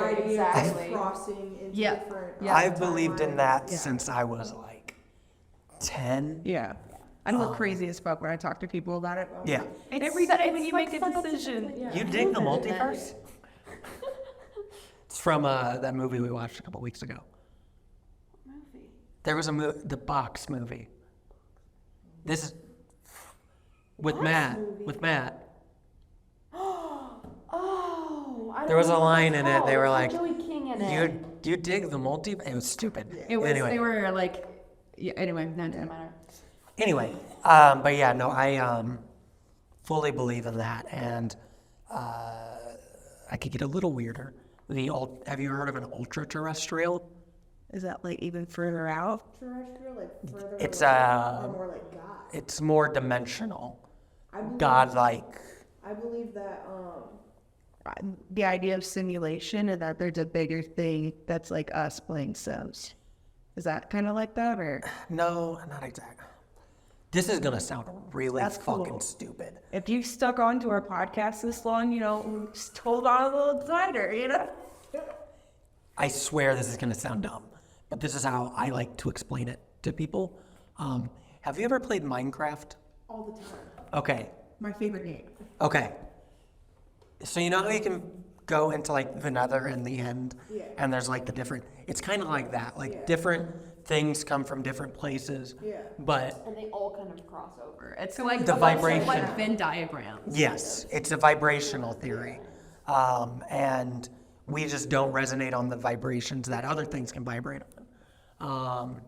Crossing into Yeah. different. I've believed in that since I was like 10. Yeah. I look crazy as fuck when I talk to people about it. Yeah. And every time you make a decision. You dig the multiverse? It's from that movie we watched a couple weeks ago. There was the Box movie. This is with Matt. With Matt. Oh, I There was a line in it. They were like, Joey King in it. "You dig the multiverse?" It was stupid. It was. Anyway. They were like. Yeah. Anyway, no, it doesn't matter. Anyway, but yeah, no, I fully believe in that, and I could get a little weirder. Have you heard of an ultra-terrestrial? Is that like even further out? Terrestrial, like further. It's or more like God. it's more dimensional, I believe, godlike. I believe that The idea of simulation and that there's a bigger thing that's like us playing Sims. Is that kind of like that, or? No, not exactly. This is gonna sound really That's cool. fucking stupid. If you stuck on to our podcast this long, just hold on a little tighter, I swear this is gonna sound dumb, but this is how I like to explain it to people. Have you ever played Minecraft? all the time. Okay, My favorite game. okay. So you know how you can go into like the nether and the end, Yeah. and there's like the different. It's kind of like that. Like different things come from different places. Yeah. But And they all kind of cross over. It's like The a bunch of, vibration. like Venn diagrams. yes, it's a vibrational theory, and we just don't resonate on the vibrations that other things can vibrate on.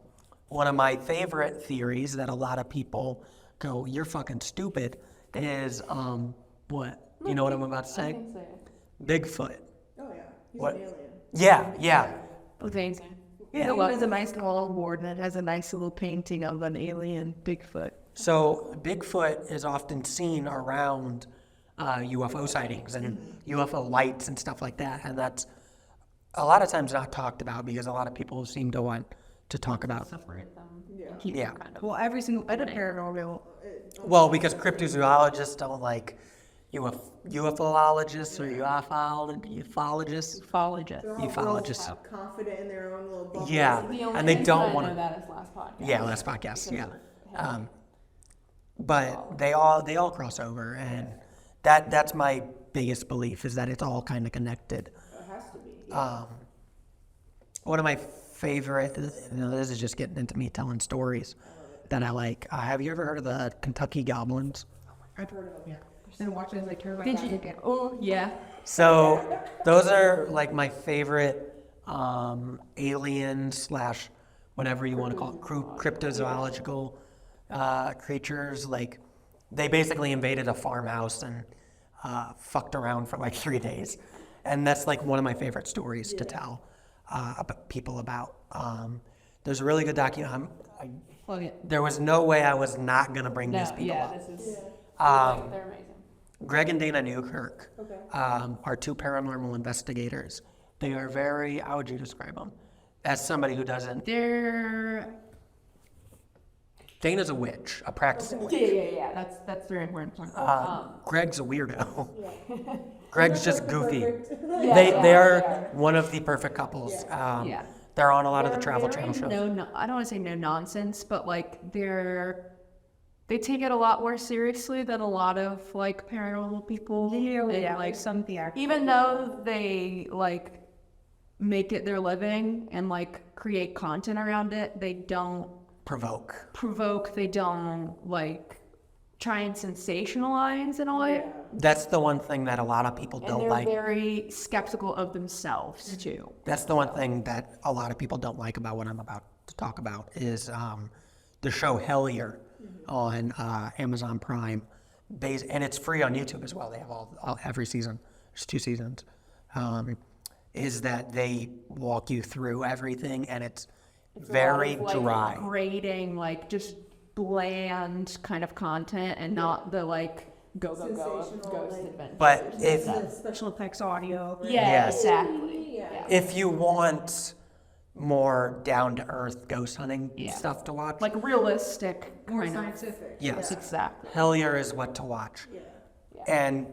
One of my favorite theories that a lot of people go, "You're fucking stupid," is what? You know what I'm about to say? Bigfoot. Oh yeah, he's What? an alien. Yeah. Amazing. Yeah, it was a nice little board that has a nice little painting of an alien Bigfoot. So Bigfoot is often seen around UFO sightings and UFO lights and stuff like that, and that's a lot of times not talked about because a lot of people seem to want to talk about. Separate them. Yeah. Keep Yeah. them kind of. Well, every single bit of paranormal. Well, because cryptozoologists don't like UFOologists or ufologists. Ufologists. They're all Ufologists. real confident in their own little bubble. Yeah, and they don't want to. that is last podcast. Yeah, last podcast. Yeah, but they all cross over, and that's my biggest belief is that it's all kind of connected. It has to be. One of my favorite, this is just getting into me telling stories that I like. Have you ever heard of the Kentucky Goblins? I've heard of them, yeah. And watch as they turn my Did back you? again. Oh, yeah. So those are like my favorite alien / whatever you want to call it, cryptozoological creatures. Like they basically invaded a farmhouse and fucked around for like 3 days, and that's like one of my favorite stories to tell people about. There's a really good document. Plug it. There was no way I was not gonna bring these people up. this is. They're amazing. Greg and Dana Newkirk Okay. are two paranormal investigators. They are very, how would you describe them? As somebody who doesn't, They're. Dana's a witch, a practicing witch. Yeah. That's very important. Greg's a weirdo. Greg's just goofy. Yeah, They are one of the perfect couples. Yeah. They're on a lot of the They're Travel very Channel shows. No, I don't want to say no nonsense, but like they take it a lot more seriously than a lot of like paranormal people. And, like something. even though they like make it their living and like create content around it, they don't Provoke. they don't like try and sensationalize and all it. That's the one thing that a lot of people And don't they're like. very skeptical of themselves too. That's the one thing that a lot of people don't like about what I'm about to talk about is the show Hellier on Amazon Prime, and it's free on YouTube as well. They have every season. There's 2 seasons. Is that they walk you through everything, and it's very A lot of, dry. like, grating, like just bland kind of content, and not the like go ghost adventure. But if Special effects audio. Yes. Exactly. if you want more down to earth ghost hunting stuff to watch, Like realistic More kind of. scientific. yes, Exactly. Hellier is what to watch. And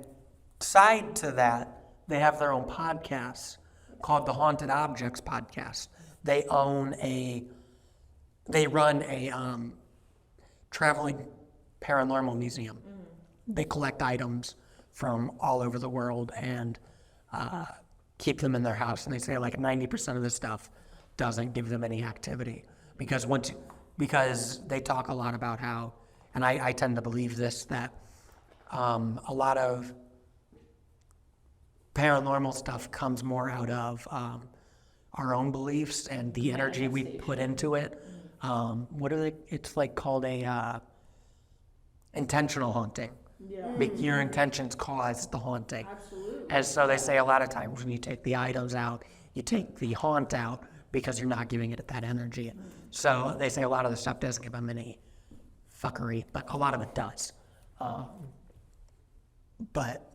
side to that, they have their own podcast called the Haunted Objects Podcast. They run a traveling paranormal museum. They collect items from all over the world and keep them in their house. And they say like 90% of the stuff doesn't give them any activity because they talk a lot about how, and I tend to believe this, that a lot of paranormal stuff comes more out of our own beliefs and the energy we put into it. It's like called a intentional haunting. Your intentions cause the haunting. Absolutely. And so they say a lot of times when you take the items out, you take the haunt out because you're not giving it that energy. So they say a lot of the stuff doesn't give them any fuckery, but a lot of it does. But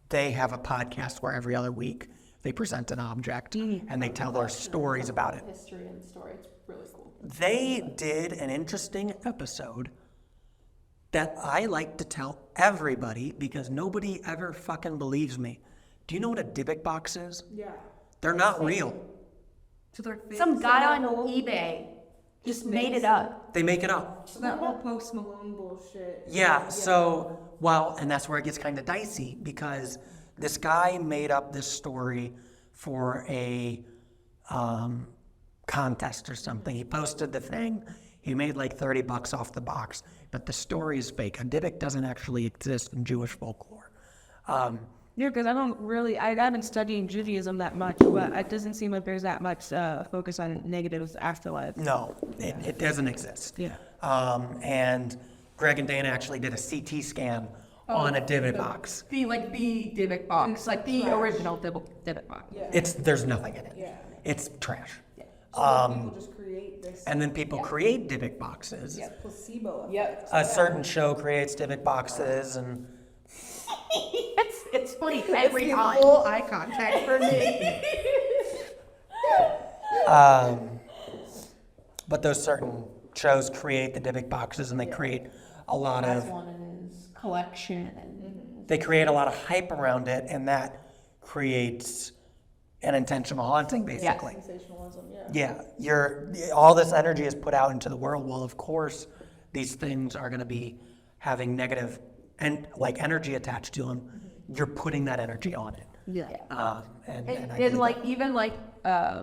they have a podcast where every other week they present an object and they tell their stories about it. History and story. It's really cool. They did an interesting episode that I like to tell everybody because nobody ever fucking believes me. Do you know what a Dybbuk box is? Yeah. They're not real. Some guy on eBay just made it up. They make it up. So that whole Post Malone. Malone bullshit. Yeah, so, well, and that's where it gets kind of dicey because this guy made up this story for a contest or something. He posted the thing. He made like $30 off the box, but the story is fake. A Dybbuk doesn't actually exist in Jewish folklore. Yeah, because I haven't studied Judaism that much, but it doesn't seem like there's that much focus on negative afterlife. No, it doesn't exist. Yeah. And Greg and Dana actually did a CT scan on a Dybbuk box. The Dybbuk box, like the original Dybbuk box. There's nothing in it. Yeah. It's trash. People just create this And then people create Dybbuk boxes. placebo effect. Yep. A certain show creates Dybbuk boxes, and It's funny every time. Full eye contact for me. but those certain shows create the Dybbuk boxes, and they create a lot That's of one in his collection. And they create a lot of hype around it, and that creates an intentional haunting, basically. Sensationalism, yeah. Yeah, all this energy is put out into the world. Well, of course, these things are going to be having negative and like energy attached to them. You're putting that energy on it. yeah. And I And believe like that. even like I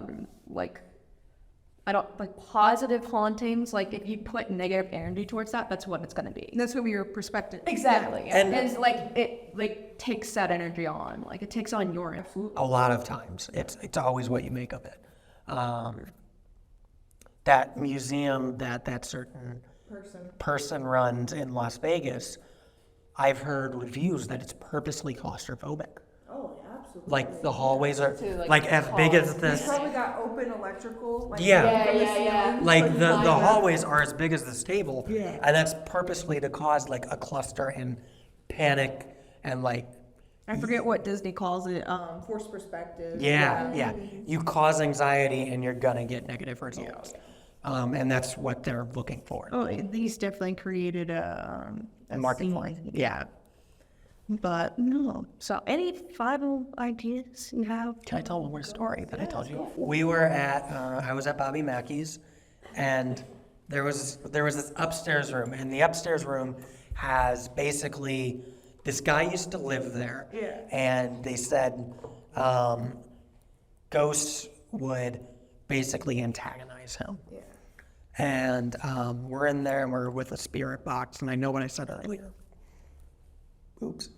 don't like positive hauntings. Like if you put negative energy towards that, that's what it's gonna be. That's what your perspective. Exactly. And- And it's like it like takes that energy on. Like it takes on your influence. A lot of times, it's always what you make of it. That museum that certain person runs in Las Vegas, I've heard reviews that it's purposely claustrophobic. Oh, yeah, absolutely. Like the hallways are To, like, like as big as It's this. probably got open electrical. Like, Yeah. from the Yeah. ceiling. Like the Like, hallways are as big as this table, and that's purposely to cause like a cluster and panic and like I forget what Disney calls it. Forced perspective. yeah. You cause anxiety and you're gonna get negative results, and that's what they're looking for. Oh, these definitely created a And market for it. Yeah. But no. So any final ideas you have? Can I tell one more story that I told you? We were at, I was at Bobby Mackey's, and there was this upstairs room, and the upstairs room has basically, this guy used to live there, and they said ghosts would basically antagonize him. And we're in there, and we're with a spirit box, and I know what I said earlier. Oops.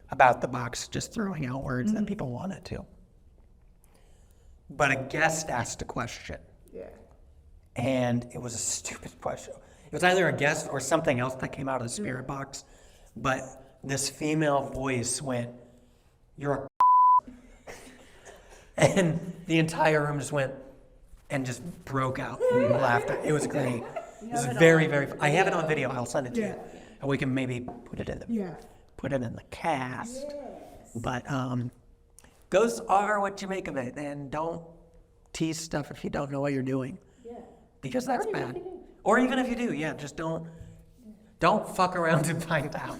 About the box just throwing out words that people wanted to. But a guest asked a question. And it was a stupid question. It was either a guest or something else that came out of the spirit box. But this female voice went, "You're a and the entire room just went and just broke out in laughter. It was great. It was very, very, I have it on video. I'll send it to you. And we can maybe put it in the cast. But ghosts are what you make of it, and don't tease stuff if you don't know what you're doing. Because that's bad. Or even if you do, just don't fuck around and find out.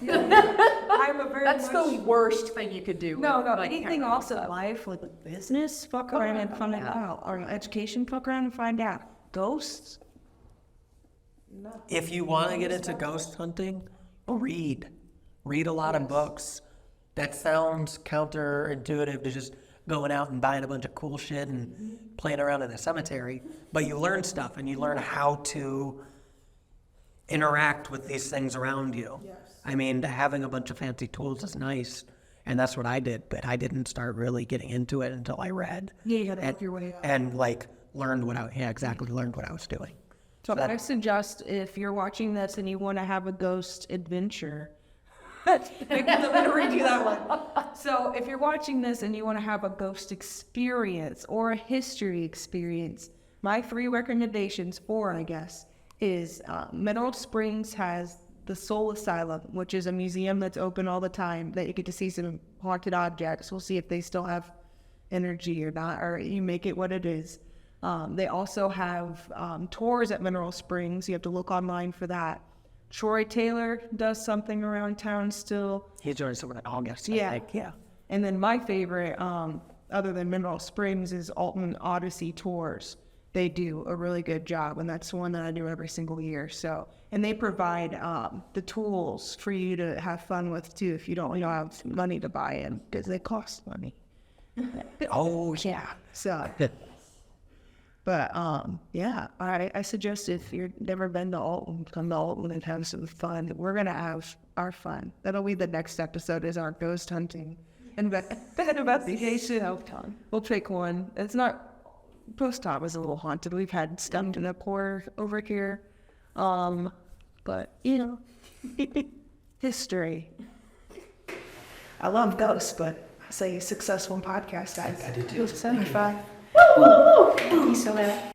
I'm a very That's much... the worst thing you could do. No, like, anything also in life, like business, fuck around and find out. Or education, fuck around and find out. Ghosts? If you want to get into ghost hunting, read. Read a lot of books. That sounds counterintuitive to just going out and buying a bunch of cool shit and playing around in a cemetery. But you learn stuff, and you learn how to interact with these things around you. I mean, having a bunch of fancy tools is nice, and that's what I did, but I didn't start really getting into it until I read. Yeah, you gotta work your way up. And learned what learned what I was doing. So I suggest if you're watching this and you want to have a ghost adventure, I'm gonna redo that one. So if you're watching this and you want to have a ghost experience or a history experience, my 3 recommendations, 4 I guess, is Mineral Springs has the Soul Asylum, which is a museum that's open all the time that you get to see some haunted objects. We'll see if they still have energy or not, or you make it what it is. They also have tours at Mineral Springs. You have to look online for that. Troy Taylor does something around town still. He's doing something in August, Yeah. I think. Yeah. And then my favorite, other than Mineral Springs, is Alton Odyssey Tours. They do a really good job, and that's one that I do every single year. So, and they provide the tools for you to have fun with too, if you don't have money to buy them, because they cost money. Oh, yeah. So, but I suggest if you've never been to Alton, come to Alton and have some fun. We're gonna have our fun. That'll be the next episode, is our ghost hunting and investigation. We'll pick one. It's not. Post Top is a little haunted. We've had stuff in the pour over here, but history. I love ghosts, but I say successful podcast, guys. I do too. 75. Woo! Thank you so much.